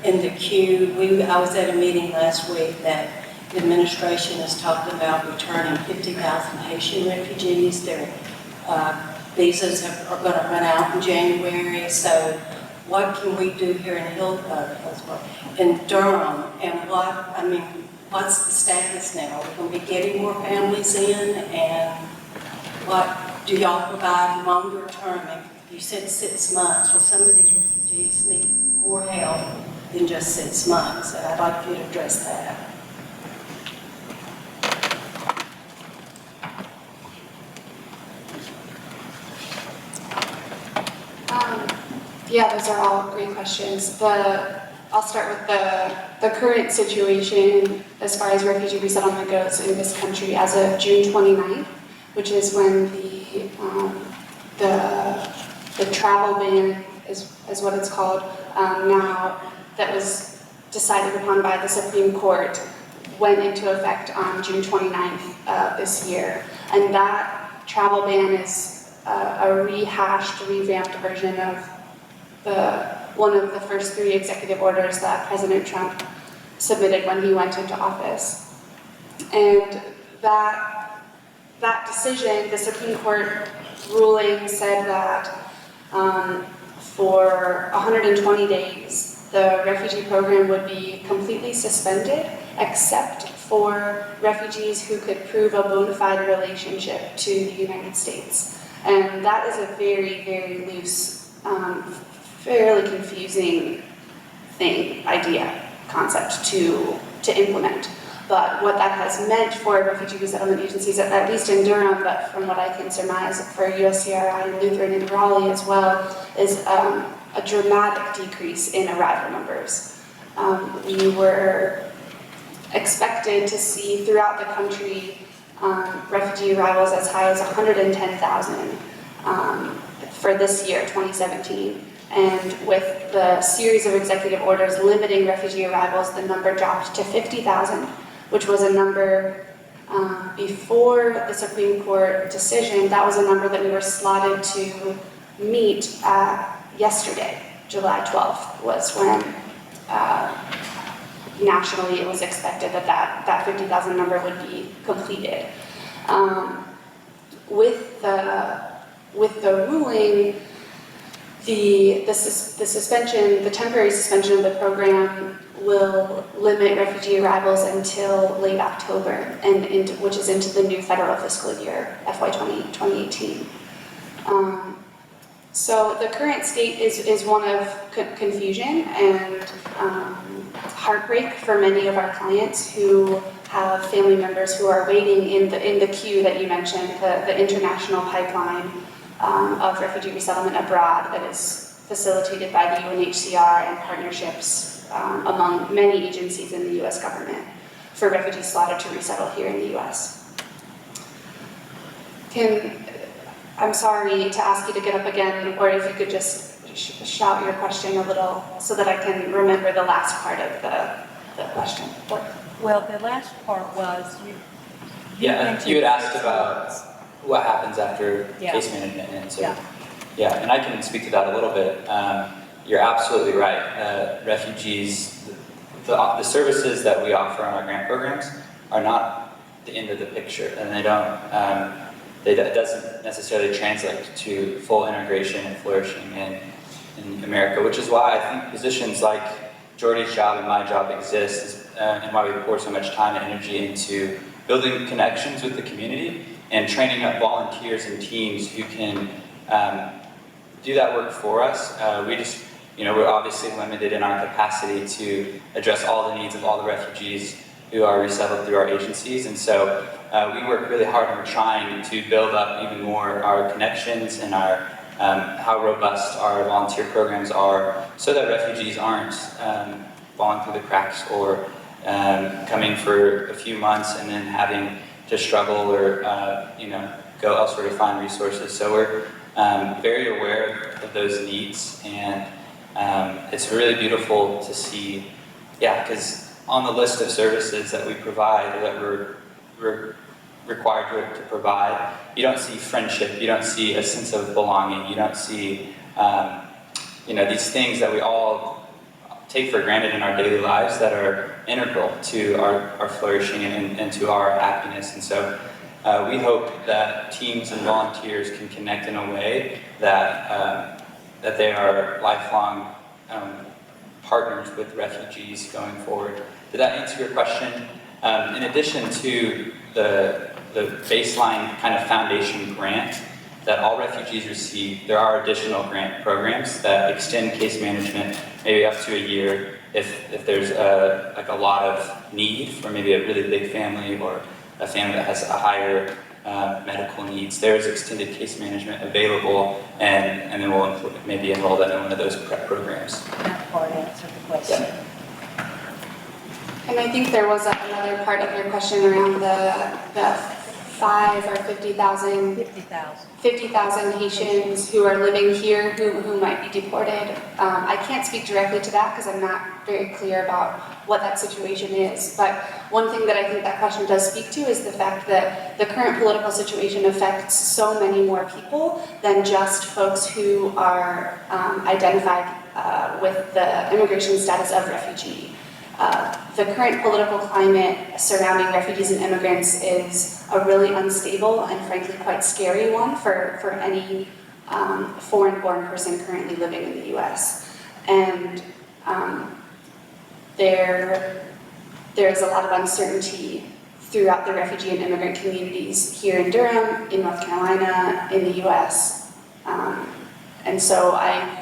in the queue. I was at a meeting last week that the administration is talking about returning 50,000 Haitian refugees. Their visas are going to run out in January, so what can we do here in in Durham, and what's the status now? Are we going to be getting more families in, and what do y'all provide longer term? You said 6 months. Well, some of these refugees need more help than just 6 months, and I'd like you to address that. Yeah, those are all great questions. I'll start with the current situation as far as refugee resettlement goes in this country as of June 29th, which is when the travel ban is what it's called now, that was decided upon by the Supreme Court, went into effect on June 29th this year. And that travel ban is a rehashed, revamped version of one of the first 3 executive orders that President Trump submitted when he went into office. And that decision, the Supreme Court ruling, said that for 120 days, the refugee program would be completely suspended, except for refugees who could prove a bona fide relationship to the United States. And that is a very, very loose, fairly confusing concept to implement. But what that has meant for refugee resettlement agencies, at least in Durham, but from what I can surmise for USCRI and Lutheran in Raleigh as well, is a dramatic decrease in arrival numbers. We were expected to see throughout the country refugee arrivals as high as 110,000 for this year, 2017. And with the series of executive orders limiting refugee arrivals, the number dropped to 50,000, which was a number before the Supreme Court decision. That was a number that we were slotted to meet yesterday, July 12th, was when nationally it was expected that 50,000 number would be completed. With the ruling, the suspension, the temporary suspension of the program will limit refugee arrivals until late October, which is into the new federal fiscal year, FY 2018. So the current state is one of confusion and heartbreak for many of our clients who have family members who are waiting in the queue that you mentioned, the international pipeline of refugee resettlement abroad that is facilitated by the UNHCR and partnerships among many agencies in the U.S. government for refugees slotted to resettle here in the U.S. I'm sorry to ask you to get up again, or if you could just shout your question a little so that I can remember the last part of the question. Well, the last part was you had asked about what happens after case management, and so and I can speak to that a little bit. You're absolutely right. Refugees, the services that we offer on our grant programs are not the end of the picture, and they don't. It doesn't necessarily translate to full integration and flourishing in America, which is why I think positions like Jordy's job and my job exist, and why we pour so much time and energy into building connections with the community and training up volunteers and teams who can do that work for us. We're obviously limited in our capacity to address all the needs of all the refugees who are resettled through our agencies, and so we work really hard and we're trying to build up even more our connections and our how robust our volunteer programs are, so that refugees aren't falling through the cracks or coming for a few months and then having to struggle or go elsewhere to find resources. So we're very aware of those needs, and it's really beautiful to see, because on the list of services that we provide, or that we're required to provide, you don't see friendship, you don't see a sense of belonging, you don't see these things that we all take for granted in our daily lives that are integral to our flourishing and to our happiness. And so we hope that teams and volunteers can connect in a way that they are lifelong partners with refugees going forward. Did that answer your question? In addition to the baseline kind of foundation grant that all refugees receive, there are additional grant programs that extend case management maybe up to a year if there's like a lot of need for maybe a really big family or a family that has a higher medical needs. There is extended case management available, and then we'll maybe enroll them in one of those prep programs. That part answered the question. Yeah. And I think there was another part of your question around the 5 or 50,000 50,000. Haitians who are living here who might be deported. I can't speak directly to that because I'm not very clear about what that situation is. But one thing that I think that question does speak to is the fact that the current political situation affects so many more people than just folks who are identified with the immigration status of refugee. The current political climate surrounding refugees and immigrants is a really unstable and frankly quite scary one for any foreign-born person currently living in the US. And there's a lot of uncertainty throughout the refugee and immigrant communities here in Durham, in North Carolina, in the US. And so I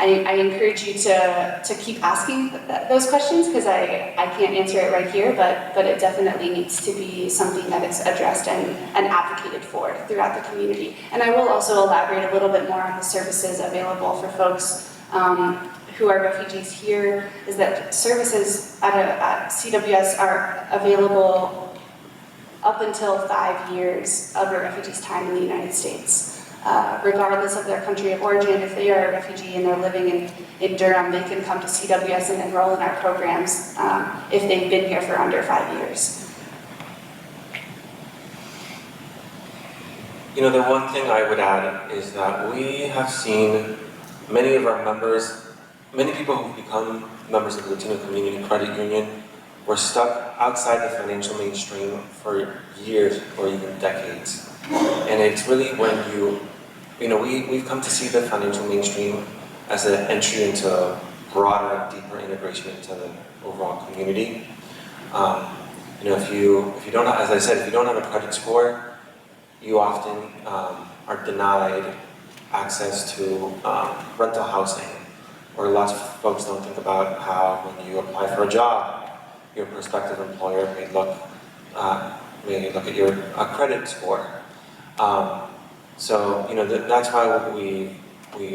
encourage you to keep asking those questions because I can't answer it right here, but it definitely needs to be something that is addressed and advocated for throughout the community. And I will also elaborate a little bit more on the services available for folks who are refugees here, is that services at CWS are available up until 5 years of a refugee's time in the United States. Regardless of their country of origin, if they are a refugee and they're living in Durham, they can come to CWS and enroll in our programs if they've been here for under 5 years. You know, the one thing I would add is that we have seen many of our members, many people who've become members of the Latino Community Credit Union were stuck outside the financial mainstream for years or even decades. And it's really when we've come to see the financial mainstream as an entry into broader, deeper integration into the overall community. If you don't have, as I said, if you don't have a credit score, you often are denied access to rental housing, or lots of folks don't think about how when you apply for a job, your prospective employer may look at your credit score. That's why we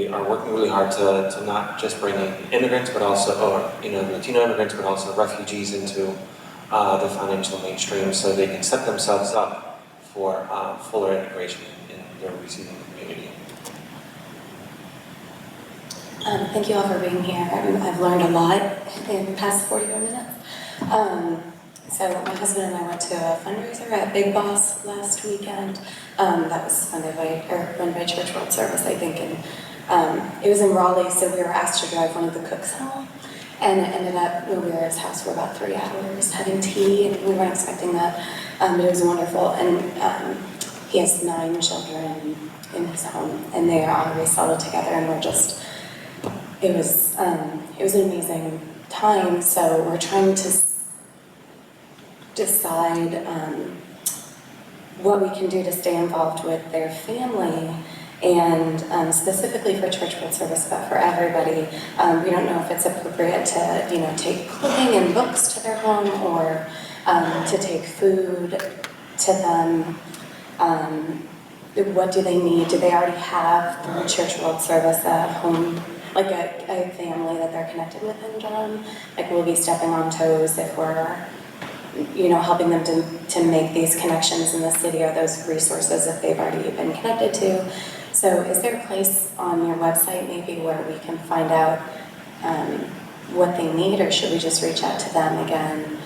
are working really hard to not just bring in immigrants, but also, Latino immigrants, but also refugees into the financial mainstream so they can set themselves up for fuller integration in their receiving community. Thank you all for being here. I've learned a lot in the past 45 minutes. So my husband and I went to a fundraiser at Big Boss last weekend. That was run by Church World Service, I think, and it was in Raleigh, so we were asked to drive one of the cooks home. And it ended up, we were at his house for about 3 hours having tea, and we weren't expecting that, but it was wonderful. And he has 9 children in his home, and they are all raised all together, and it was an amazing time. So we're trying to decide what we can do to stay involved with their family, and specifically for Church World Service, but for everybody. We don't know if it's appropriate to, take clothing and books to their home, or to take food to them. What do they need? Do they already have through Church World Service a home, like a family that they're connected with in Durham? Like, we'll be stepping on toes if we're helping them to make these connections in the city, or those resources if they've already been connected to. So is there a place on your website maybe where we can find out what they need, or should we just reach out to them again?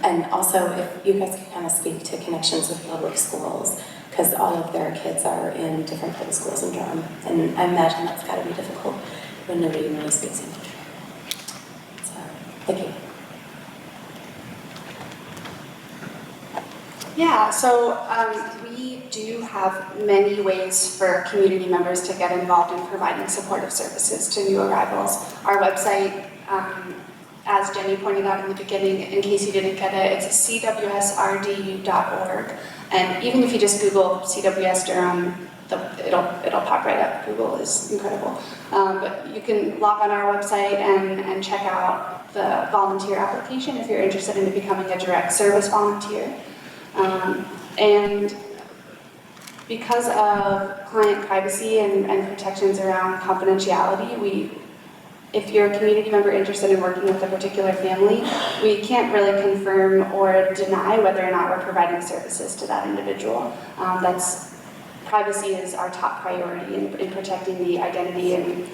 And also, if you guys could kind of speak to connections with public schools, because all of their kids are in different public schools in Durham, and I imagine that's got to be difficult when nobody really speaks English. So, thank you. Yeah, so we do have many ways for community members to get involved in providing supportive services to new arrivals. Our website, as Jenny pointed out in the beginning, in case you didn't get it, it's cwsrdu.org. And even if you just Google CWS Durham, it'll pop right up. Google is incredible. But you can log on our website and check out the volunteer application if you're interested in becoming a direct service volunteer. And because of client privacy and protections around confidentiality, if you're a community member interested in working with a particular family, we can't really confirm or deny whether or not we're providing services to that individual. Privacy is our top priority in protecting the identity and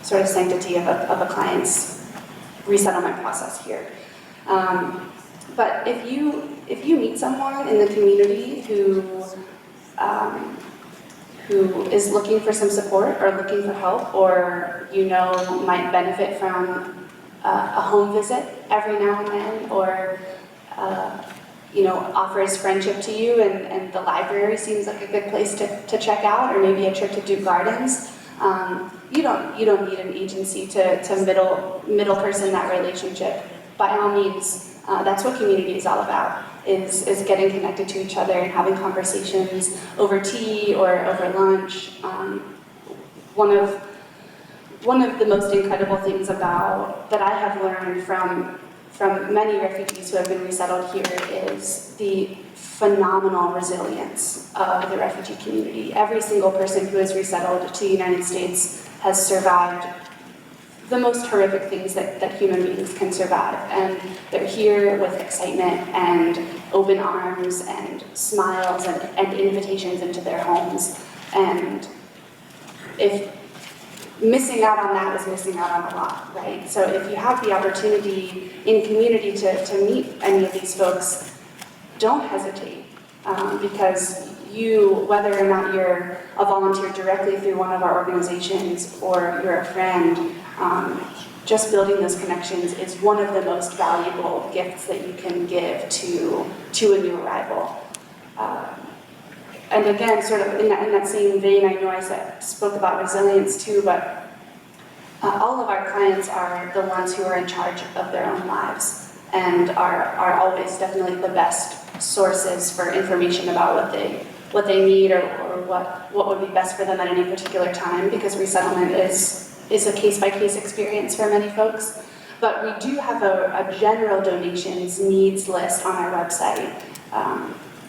sort of sanctity of a client's resettlement process here. But if you meet someone in the community who is looking for some support or looking for help, or might benefit from a home visit every now and then, or offers friendship to you, and the library seems like a good place to check out, or maybe a trip to Duke Gardens, you don't need an agency to middle person that relationship. By all means, that's what community is all about, is getting connected to each other and having conversations over tea or over lunch. One of the most incredible things that I have learned from many refugees who have been resettled here is the phenomenal resilience of the refugee community. Every single person who is resettled to the United States has survived the most horrific things that human beings can survive. And they're here with excitement and open arms and smiles and invitations into their homes. And if missing out on that is missing out on a lot, right? So if you have the opportunity in community to meet any of these folks, don't hesitate, because whether or not you're a volunteer directly through one of our organizations or you're a friend, just building those connections is one of the most valuable gifts that you can give to a new arrival. And again, sort of in that same vein, I know I spoke about resilience too, but all of our clients are the ones who are in charge of their own lives and are always definitely the best sources for information about what they need or what would be best for them at any particular time, because resettlement is a case-by-case experience for many folks. But we do have a general donations needs list on our website.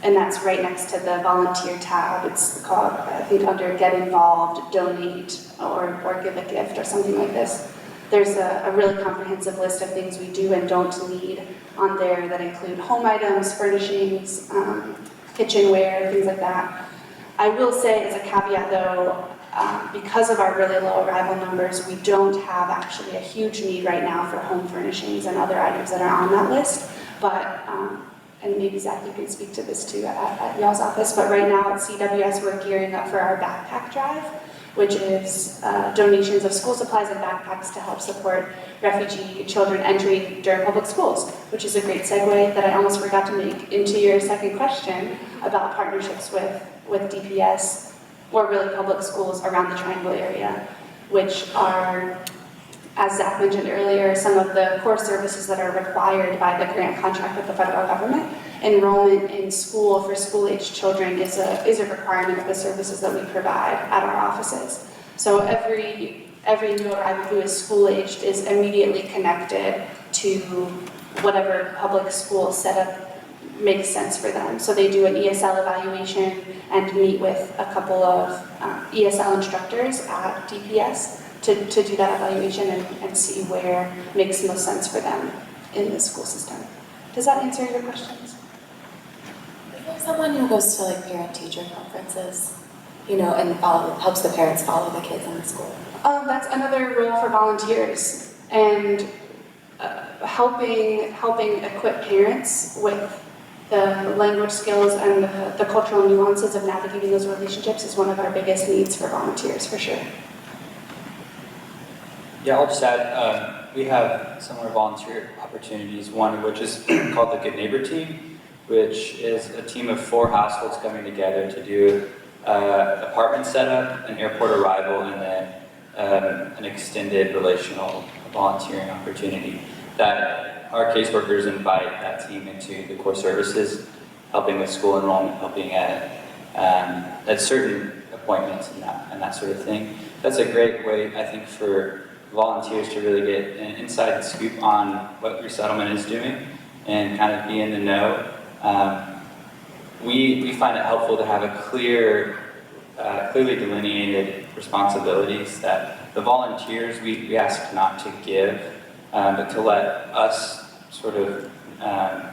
And that's right next to the volunteer tab. It's called, I think, under Get Involved, Donate, or Give a Gift, or something like this. There's a really comprehensive list of things we do and don't need on there that include home items, furnishings, kitchenware, things like that. I will say, as a caveat though, because of our really low arrival numbers, we don't have actually a huge need right now for home furnishings and other items that are on that list. But and maybe Zach, you can speak to this too at y'all's office, but right now at CWS we're gearing up for our backpack drive, which is donations of school supplies and backpacks to help support refugee children entering Durham Public Schools, which is a great segue that I almost forgot to make into your second question about partnerships with DPS, or really public schools around the Triangle area, which are, as Zach mentioned earlier, some of the core services that are required by the grant contract with the federal government. Enrollment in school for school-aged children is a requirement of the services that we provide at our offices. So every new arrival who is school-aged is immediately connected to whatever public school setup makes sense for them. So they do an ESL evaluation and meet with a couple of ESL instructors at DPS to do that evaluation and see where makes most sense for them in the school system. Does that answer your questions? Is there someone who goes to like parent-teacher conferences, and helps the parents follow the kids in the school? That's another role for volunteers, and helping equip parents with the language skills and the cultural nuances of navigating those relationships is one of our biggest needs for volunteers, for sure. Yeah, I'll just add, we have similar volunteer opportunities, one of which is called the Good Neighbor Team, which is a team of 4 households coming together to do apartment setup, an airport arrival, and then an extended relational volunteering opportunity that our caseworkers invite that team into the core services, helping with school enrollment, helping at certain appointments and that sort of thing. That's a great way, I think, for volunteers to really get an inside scoop on what resettlement is doing and kind of be in the know. We find it helpful to have a clearly delineated responsibilities that the volunteers we ask not to give, but to let us sort of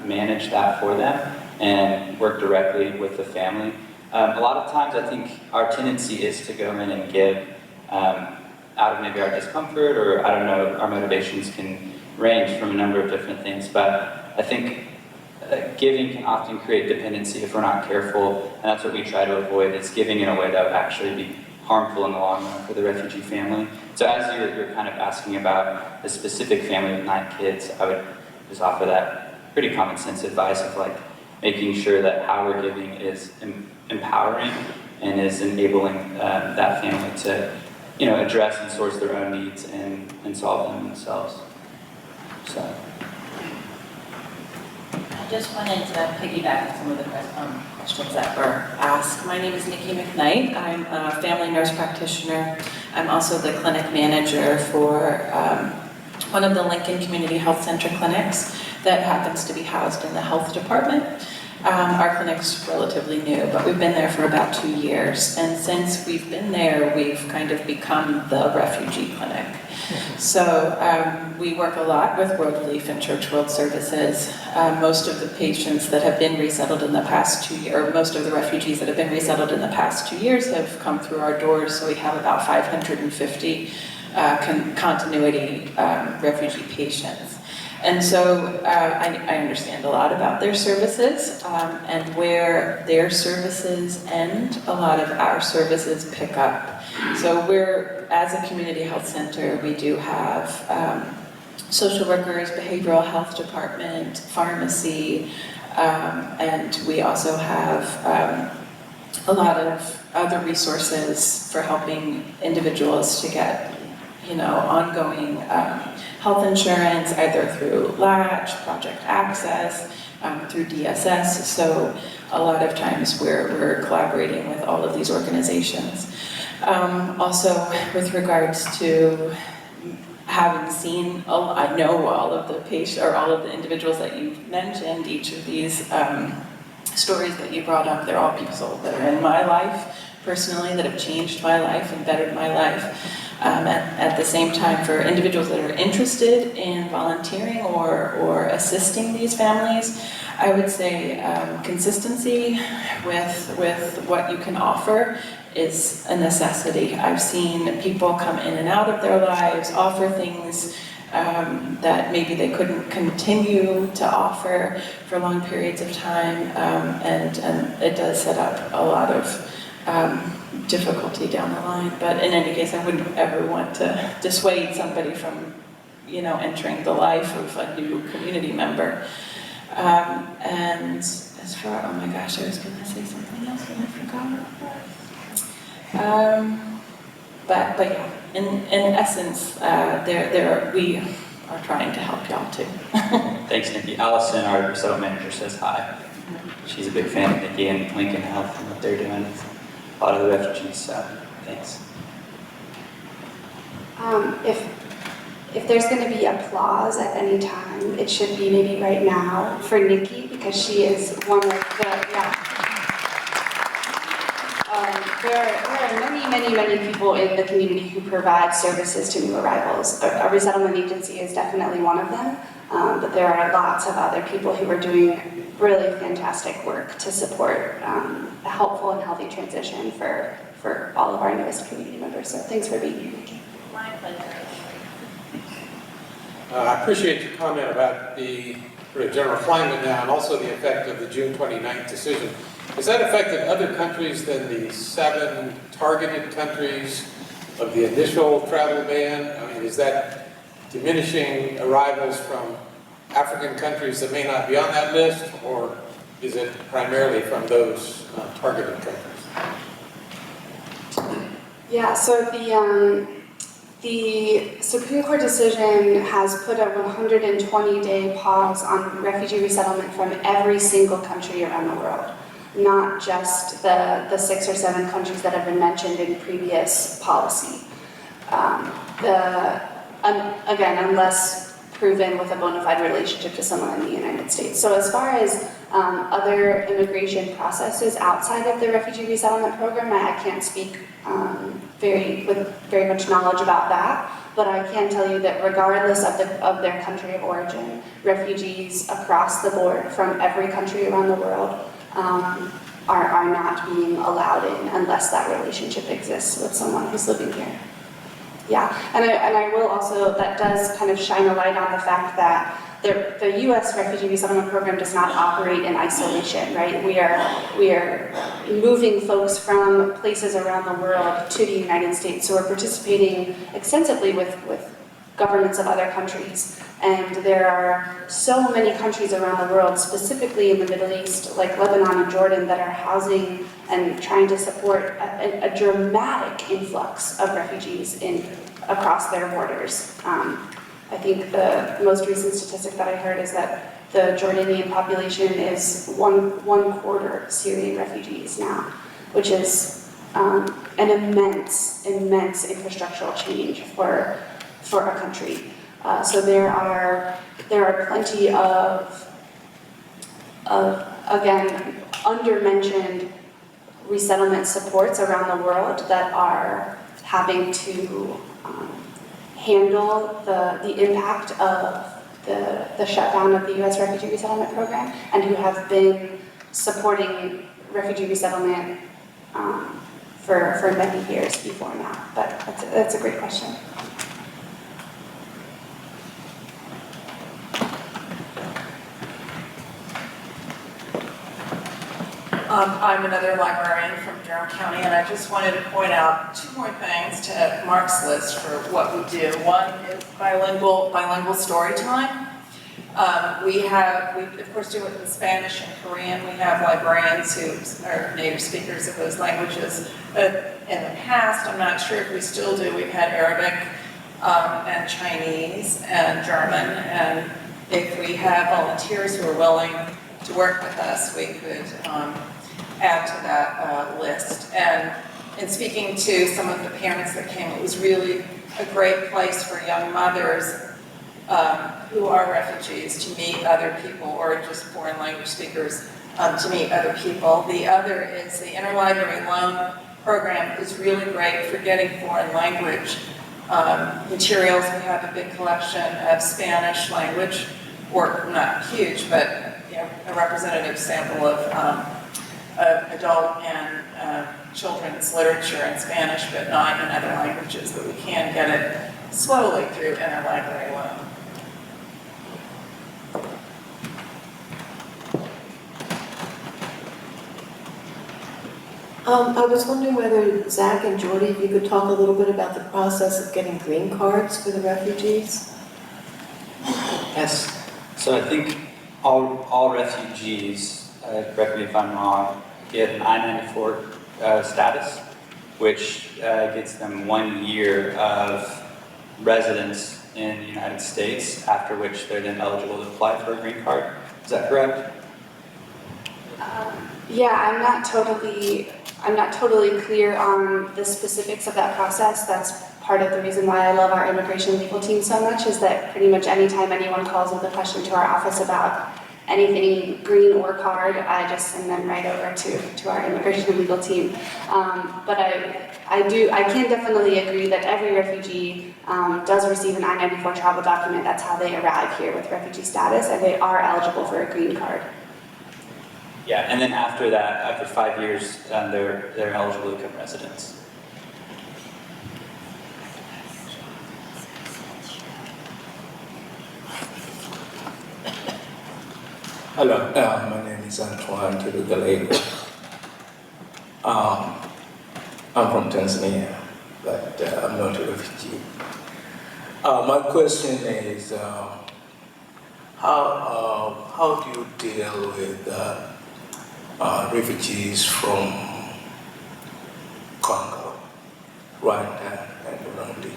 manage that for them and work directly with the family. A lot of times I think our tendency is to go in and give out of maybe our discomfort, or I don't know, our motivations can range from a number of different things, but I think giving can often create dependency if we're not careful, and that's what we try to avoid. It's giving in a way that would actually be harmful in the long run for the refugee family. So as you're kind of asking about the specific family with 9 kids, I would just offer that pretty common sense advice of like making sure that how we're giving is empowering and is enabling that family to, you know, address and source their own needs and solve them themselves. So. I just wanted to piggyback on some of the questions that were asked. My name is Nikki McKnight. I'm a family nurse practitioner. I'm also the clinic manager for one of the Lincoln Community Health Center clinics that happens to be housed in the health department. Our clinic's relatively new, but we've been there for about 2 years. And since we've been there, we've kind of become the refugee clinic. So we work a lot with World Relief and Church World Services. Most of the patients that have been resettled in the past 2 years, or most of the refugees that have been resettled in the past 2 years have come through our doors. So we have about 550 continuity refugee patients. And so I understand a lot about their services, and where their services end, a lot of our services pick up. So as a community health center, we do have social workers, behavioral health department, pharmacy, and we also have a lot of other resources for helping individuals to get, you know, ongoing health insurance, either through Latch, Project Access, through DSS. So a lot of times we're collaborating with all of these organizations. Also, with regards to having seen, I know all of the patients, or all of the individuals that you mentioned, each of these stories that you brought up, they're all people that are in my life personally, that have changed my life and bettered my life. At the same time, for individuals that are interested in volunteering or assisting these families, I would say consistency with what you can offer is a necessity. I've seen people come in and out of their lives, offer things that maybe they couldn't continue to offer for long periods of time, and it does set up a lot of difficulty down the line. But in any case, I wouldn't ever want to dissuade somebody from, you know, entering the life of a new community member. And as far, oh my gosh, I was going to say something else and I forgot. But yeah, in essence, we are trying to help y'all too. Thanks, Nikki. Allison, our resettlement manager, says hi. She's a big fan of Nikki and Lincoln Health and what they're doing with a lot of the refugees, so thanks. If there's going to be applause at any time, it should be maybe right now for Nikki, because she is one of the, there are many people in the community who provide services to new arrivals. A resettlement agency is definitely one of them, but there are lots of other people who are doing really fantastic work to support a helpful and healthy transition for all of our newest community members. So thanks for being here, Nikki. My pleasure. I appreciate your comment about the general climate now, and also the effect of the June 29th decision. Has that affected other countries than the 7 targeted countries of the initial travel ban? I mean, is that diminishing arrivals from African countries that may not be on that list, or is it primarily from those targeted countries? Yeah, so the Supreme Court decision has put a 120-day pause on refugee resettlement from every single country around the world, not just the 6 or 7 countries that have been mentioned in previous policy. Again, unless proven with a bona fide relationship to someone in the United States. So as far as other immigration processes outside of the refugee resettlement program, I can't speak with very much knowledge about that, but I can tell you that regardless of their country of origin, refugees across the board from every country around the world are not being allowed in unless that relationship exists with someone who's living here. Yeah, and I will also, that does kind of shine a light on the fact that the U.S. refugee resettlement program does not operate in isolation, right? We are moving folks from places around the world to the United States, so we're participating extensively with governments of other countries. And there are so many countries around the world, specifically in the Middle East, like Lebanon and Jordan, that are housing and trying to support a dramatic influx of refugees across their borders. I think the most recent statistic that I heard is that the Jordanian population is one quarter Syrian refugees now, which is an immense infrastructural change for a country. So there are plenty of again, under-mentioned resettlement supports around the world that are having to handle the impact of the shutdown of the U.S. refugee resettlement program, and who have been supporting refugee resettlement for many years before now. But that's a great question. I'm another librarian from Durham County, and I just wanted to point out 2 more things to Mark's list for what we do. One is bilingual story time. We of course do it in Spanish and Korean. We have librarians who are native speakers of those languages. But in the past, I'm not sure if we still do, we've had Arabic and Chinese and German, and if we have volunteers who are willing to work with us, we could add to that list. And in speaking to some of the parents that came, it was really a great place for young mothers who are refugees to meet other people, or just foreign language speakers to meet other people. The other is the interlibrary loan program is really great for getting foreign language materials. We have a big collection of Spanish language, or not huge, but a representative sample of adult and children's literature in Spanish, but not in other languages, but we can get it slowly through interlibrary loan. I was wondering whether Zach and Jordy, if you could talk a little bit about the process of getting green cards for the refugees. Yes. So I think all refugees, correct me if I'm wrong, get an I-94 status, which gets them 1 year of residence in the United States, after which they're then eligible to apply for a green card. Is that correct? Yeah, I'm not totally clear on the specifics of that process. That's part of the reason why I love our immigration legal team so much, is that pretty much anytime anyone calls with a question to our office about anything green or card, I just send them right over to our immigration legal team. But I can definitely agree that every refugee does receive an I-94 travel document. That's how they arrive here with refugee status, and they are eligible for a green card. Yeah, and then after that, after 5 years, they're eligible to become residents. Hello, my name is Antoine Tudugalego. I'm from Tanzania, but I'm not a refugee. My question is, how do you deal with refugees from Congo, Rwanda, and Burundi.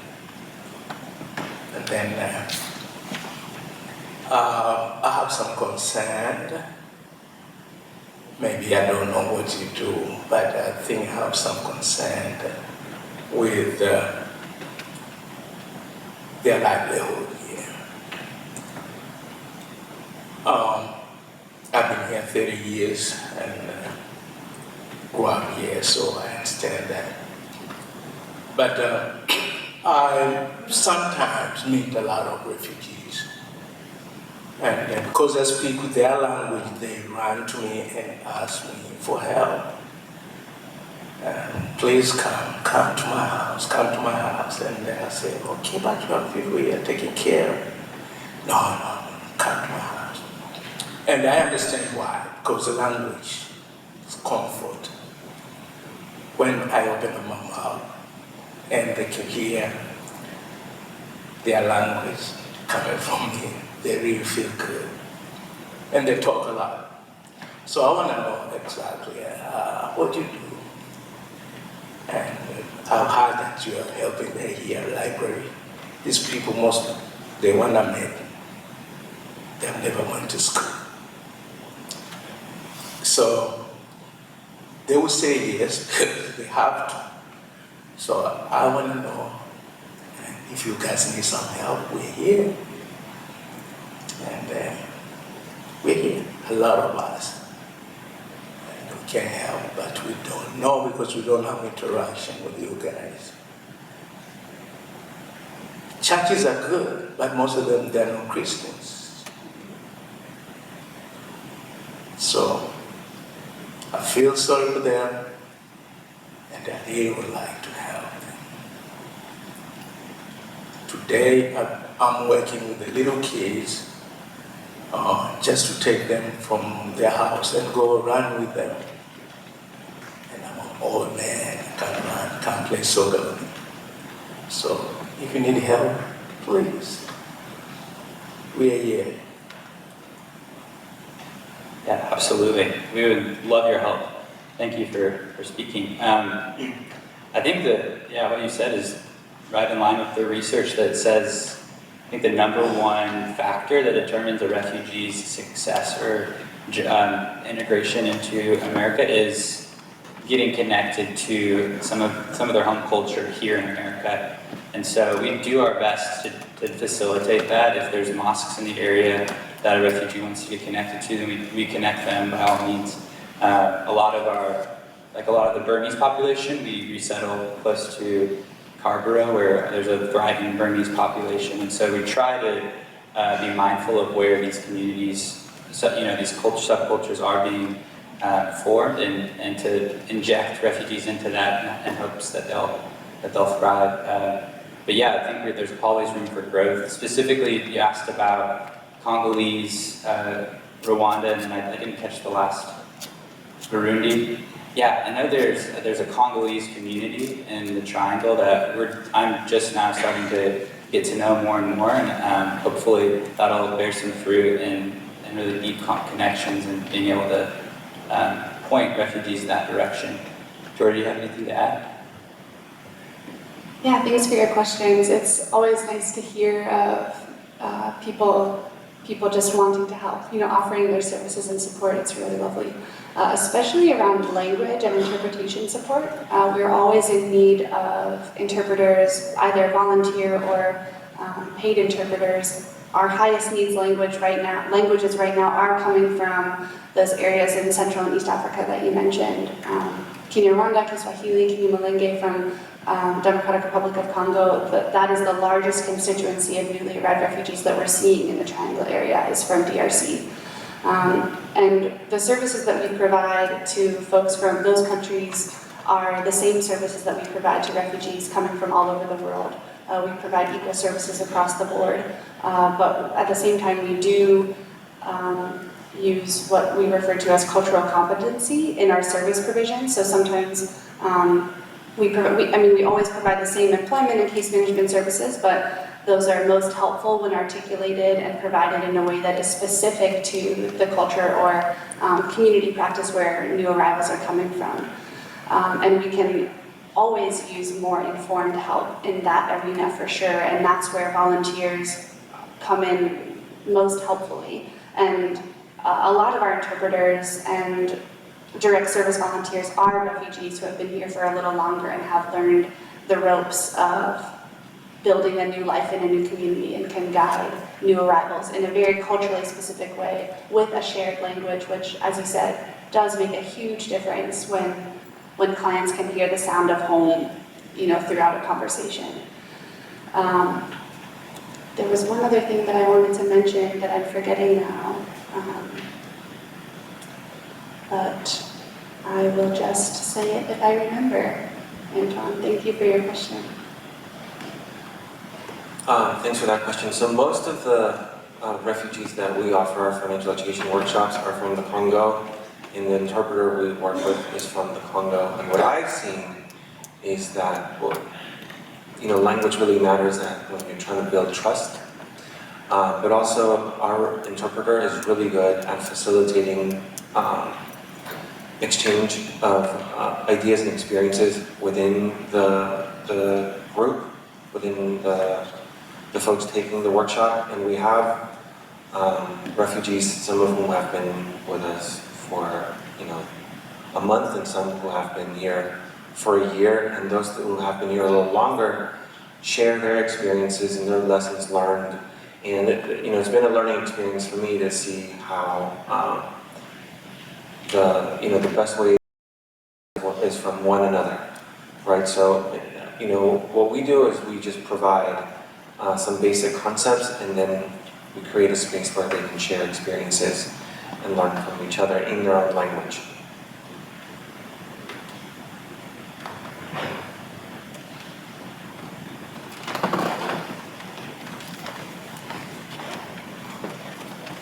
And then I have some concern. Maybe I don't know what you do, but I think I have some concern with their livelihood here. I've been here 30 years and grew up here, so I understand that. But I sometimes meet a lot of refugees. And because I speak with their language, they run to me and ask me for help. Please come to my house, come to my house. And then I say, okay, but you have people here taking care of me. No, come to my house. And I understand why, because the language is comfort. When I open my mouth and they can hear their language coming from me, they really feel good. And they talk a lot. So I want to know exactly what you do. And I've heard that you are helping the here library. These people, most, they want to make, they've never went to school. So they will say yes, because they have to. So I want to know if you guys need some help, we're here. And we're here, a lot of us. And we can help, but we don't know because we don't have interaction with you guys. Churches are good, but most of them, they're not Christians. So I feel sorry for them, and I really would like to help them. Today, I'm working with the little kids just to take them from their house and go run with them. And I'm an old man, I can't run, can't play soccer. So if you need help, please, we are here. Yeah, absolutely. We would love your help. Thank you for speaking. I think that, yeah, what you said is right in line with the research that says, I think the number one factor that determines a refugee's success or integration into America is getting connected to some of their home culture here in America. And so we do our best to facilitate that. If there's mosques in the area that a refugee wants to get connected to, then we connect them by all means. A lot of the Burmese population, we resettle close to Scarborough, where there's a thriving Burmese population, and so we try to be mindful of where these communities, these subcultures are being formed, and to inject refugees into that in hopes that they'll thrive. But yeah, I think there's always room for growth. Specifically, you asked about Congolese, Rwanda, and I didn't catch the last, Burundi. Yeah, I know there's a Congolese community in the Triangle that I'm just now starting to get to know more and more, and hopefully that'll bear some fruit and really deep connections and being able to point refugees in that direction. Jordan, do you have anything to add? Yeah, thanks for your questions. It's always nice to hear of people just wanting to help, offering their services and support. It's really lovely. Especially around language and interpretation support. We're always in need of interpreters, either volunteer or paid interpreters. Our highest needs languages right now are coming from those areas in Central and East Africa that you mentioned. Kinyarwanda, Kiswahili, Kinyamulenge from Democratic Republic of Congo. That is the largest constituency of newly arrived refugees that we're seeing in the Triangle area is from DRC. And the services that we provide to folks from those countries are the same services that we provide to refugees coming from all over the world. We provide equal services across the board, but at the same time we do use what we refer to as cultural competency in our service provision. So sometimes we always provide the same employment and case management services, but those are most helpful when articulated and provided in a way that is specific to the culture or community practice where new arrivals are coming from. And we can always use more informed help in that arena for sure, and that's where volunteers come in most helpfully. And a lot of our interpreters and direct service volunteers are refugees who have been here for a little longer and have learned the ropes of building a new life in a new community and can guide new arrivals in a very culturally specific way with a shared language, which, as you said, does make a huge difference when clients can hear the sound of home, throughout a conversation. There was one other thing that I wanted to mention that I'm forgetting now, but I will just say it if I remember. Antoine, thank you for your question. Thanks for that question. So most of the refugees that we offer our financial education workshops are from the Congo, and the interpreter we work with is from the Congo. And what I've seen is that, language really matters when you're trying to build trust. But also, our interpreter is really good at facilitating exchange of ideas and experiences within the group, within the folks taking the workshop. And we have refugees, some of whom have been with us for a month, and some who have been here for a year, and those who have been here a little longer share their experiences and their lessons learned. And it's been a learning experience for me to see how the best way is from one another, right? So what we do is we just provide some basic concepts, and then we create a space where they can share experiences and learn from each other in their own language.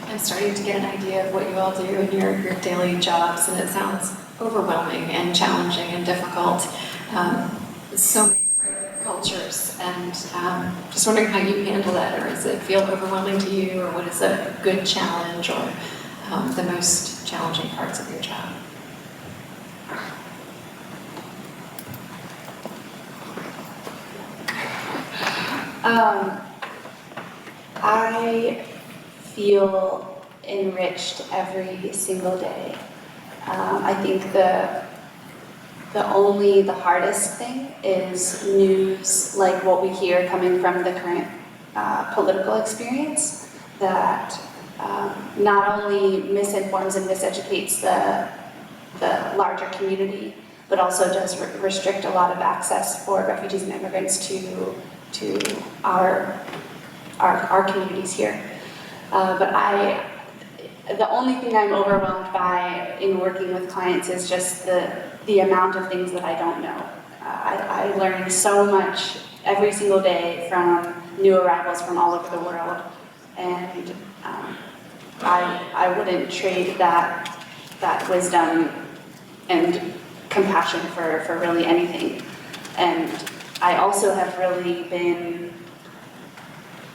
I'm starting to get an idea of what you all do in your daily jobs, and it sounds overwhelming and challenging and difficult. So many different cultures, and just wondering how you handle that, or does it feel overwhelming to you, or what is a good challenge, or the most challenging parts of your job? I feel enriched every single day. I think the hardest thing is news like what we hear coming from the current political experience that not only misinforms and miseducates the larger community, but also does restrict a lot of access for refugees and immigrants to our communities here. But the only thing I'm overwhelmed by in working with clients is just the amount of things that I don't know. I learn so much every single day from new arrivals from all over the world, and I wouldn't trade that wisdom and compassion for really anything. And I also have really been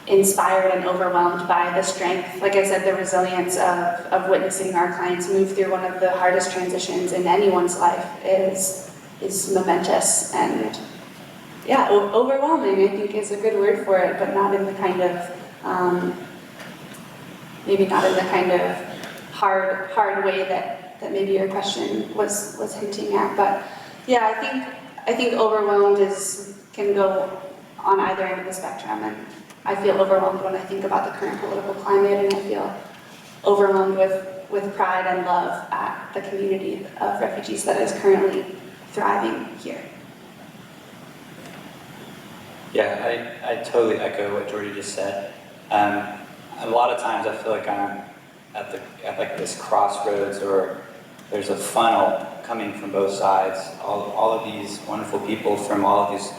inspired and overwhelmed by the strength, like I said, the resilience of witnessing our clients move through one of the hardest transitions in anyone's life is momentous. And yeah, overwhelming, I think, is a good word for it, but not in the kind of, maybe not in the kind of hard way that maybe your question was hinting at. But yeah, I think overwhelmed can go on either end of the spectrum, and I feel overwhelmed when I think about the current political climate, and I feel overwhelmed with pride and love at the community of refugees that is currently thriving here. Yeah, I totally echo what Jordy just said. A lot of times I feel like I'm at like this crossroads, or there's a funnel coming from both sides. All of these wonderful people from all of these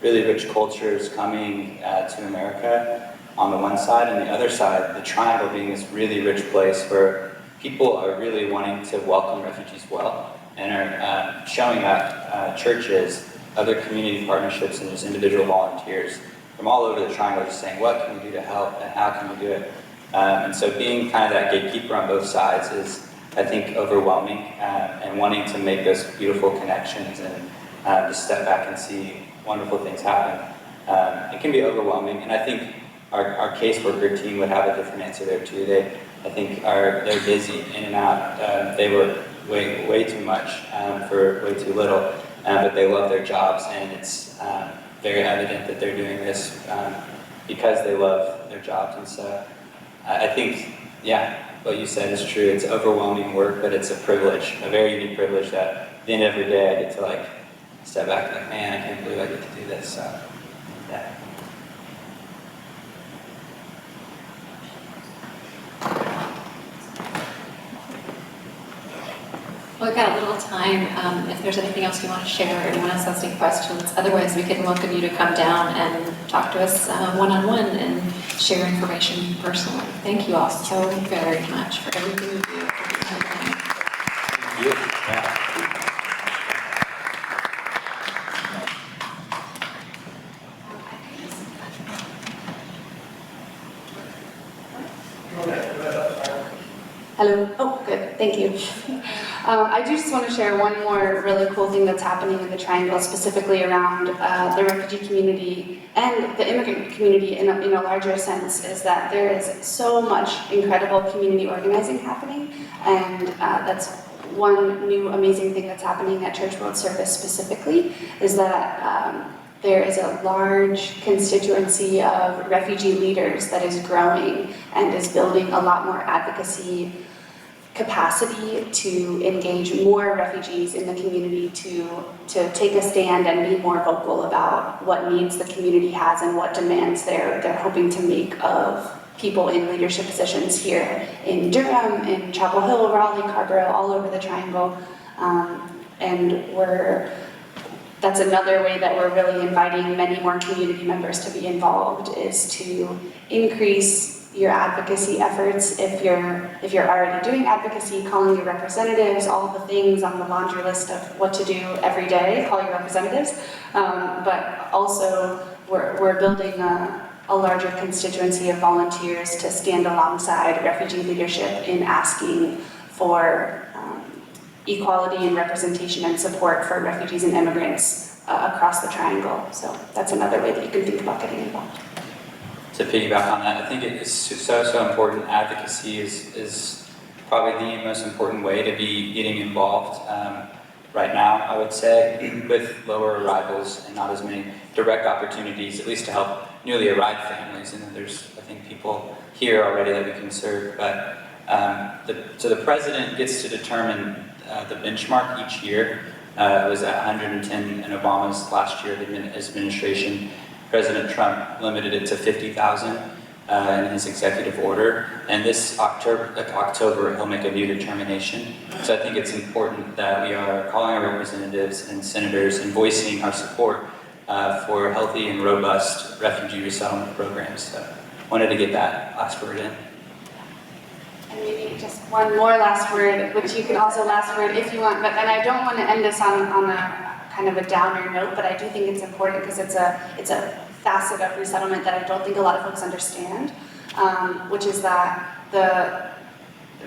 really rich cultures coming to America on the one side, and the other side, the triangle being this really rich place where people are really wanting to welcome refugees well, and are showing that churches, other community partnerships, and just individual volunteers from all over the triangle just saying, what can we do to help and how can we do it? And so being kind of that gatekeeper on both sides is, I think, overwhelming, and wanting to make those beautiful connections and just step back and see wonderful things happen. It can be overwhelming, and I think our caseworker team would have a different answer there too. I think they're busy in and out. They work way too much for way too little, but they love their jobs, and it's very evident that they're doing this because they love their jobs. And so I think, yeah, what you said is true. It's overwhelming work, but it's a privilege, a very unique privilege that at the end of every day I get to like step back and like, man, I can't believe I get to do this. So, yeah. Well, we've got a little time. If there's anything else you want to share or anyone else has any questions, otherwise we can welcome you to come down and talk to us one-on-one and share information personally. Thank you all so very much for everything you do. Thank you. Yeah. Hello. Oh, good. Thank you. I do just want to share one more really cool thing that's happening in the Triangle, specifically around the refugee community and the immigrant community in a larger sense, is that there is so much incredible community organizing happening, and that's one new amazing thing that's happening at Church World Service specifically, is that there is a large constituency of refugee leaders that is growing and is building a lot more advocacy capacity to engage more refugees in the community to take a stand and be more vocal about what needs the community has and what demands they're hoping to make of people in leadership positions here in Durham, in Chapel Hill, Raleigh, Carrboro, all over the Triangle. That's another way that we're really inviting many more community members to be involved, is to increase your advocacy efforts. If you're already doing advocacy, calling your representatives, all the things on the laundry list of what to do every day, call your representatives. But also we're building a larger constituency of volunteers to stand alongside refugee leadership in asking for equality and representation and support for refugees and immigrants across the Triangle. So that's another way that you can think about getting involved. To piggyback on that, I think it is so important. Advocacy is probably the most important way to be getting involved right now, I would say, with lower arrivals and not as many direct opportunities, at least to help newly arrived families. And there's, I think, people here already that we can serve. But so the president gets to determine the benchmark each year. It was at 110 in Obama's last year of his administration. President Trump limited it to 50,000 in his executive order, and this October he'll make a new determination. So I think it's important that we are calling our representatives and senators and voicing our support for healthy and robust refugee resettlement programs. So wanted to get that last word in. And maybe just one more last word, which you can also last word if you want, and I don't want to end this on a kind of a downer note, but I do think it's important because it's a facet of resettlement that I don't think a lot of folks understand, which is that the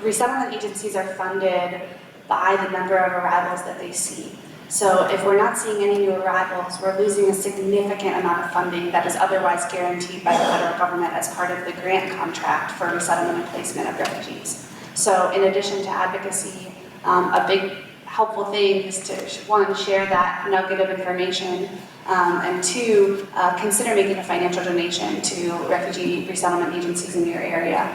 resettlement agencies are funded by the number of arrivals that they see. So if we're not seeing any new arrivals, we're losing a significant amount of funding that is otherwise guaranteed by the federal government as part of the grant contract for resettlement and placement of refugees. So in addition to advocacy, a big helpful thing is to, one, share that nugget of information, and two, consider making a financial donation to refugee resettlement agencies in your area,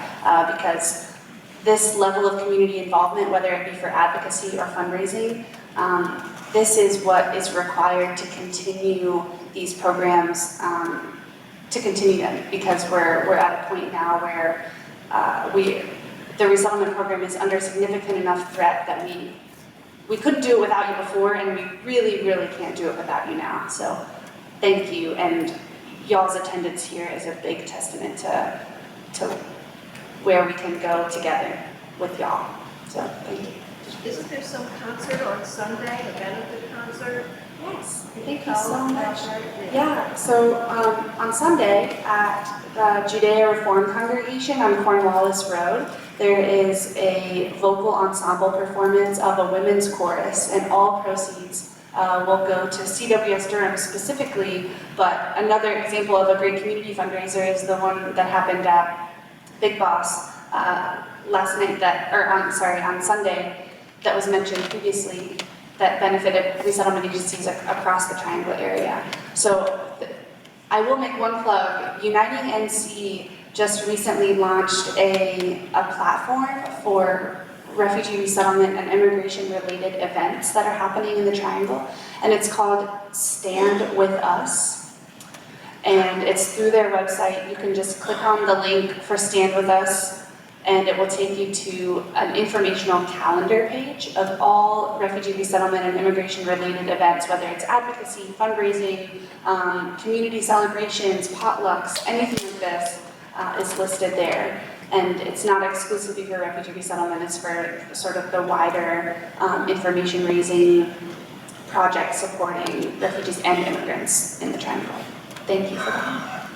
because this level of community involvement, whether it be for advocacy or fundraising, this is what is required to continue these programs, to continue them, because we're at a point now where the resettlement program is under significant enough threat that we couldn't do it without you before, and we really, really can't do it without you now. So thank you, and y'all's attendance here is a big testament to where we can go together with y'all. So thank you. Isn't there some concert on Sunday, a benefit concert? Yes, thank you Tell so us much. about that. Yeah, so on Sunday at the Judea Reform Congregation on Cornwallis Road, there is a vocal ensemble performance of a women's chorus, and all proceeds will go to CWS Durham specifically, but another example of a great community fundraiser is the one that happened at Big Boss last night on Sunday that was mentioned previously that benefited resettlement agencies across the Triangle area. So I will make one plug. Uniting NC just recently launched a platform for refugee resettlement and immigration related events that are happening in the Triangle, and it's called Stand With Us. And it's through their website. You can just click on the link for Stand With Us, and it will take you to an informational calendar page of all refugee resettlement and immigration related events, whether it's advocacy, fundraising, community celebrations, potlucks, anything like this is listed there. And it's not exclusively for refugee resettlement, it's for sort of the wider information raising project supporting refugees and immigrants in the Triangle. Thank you for that.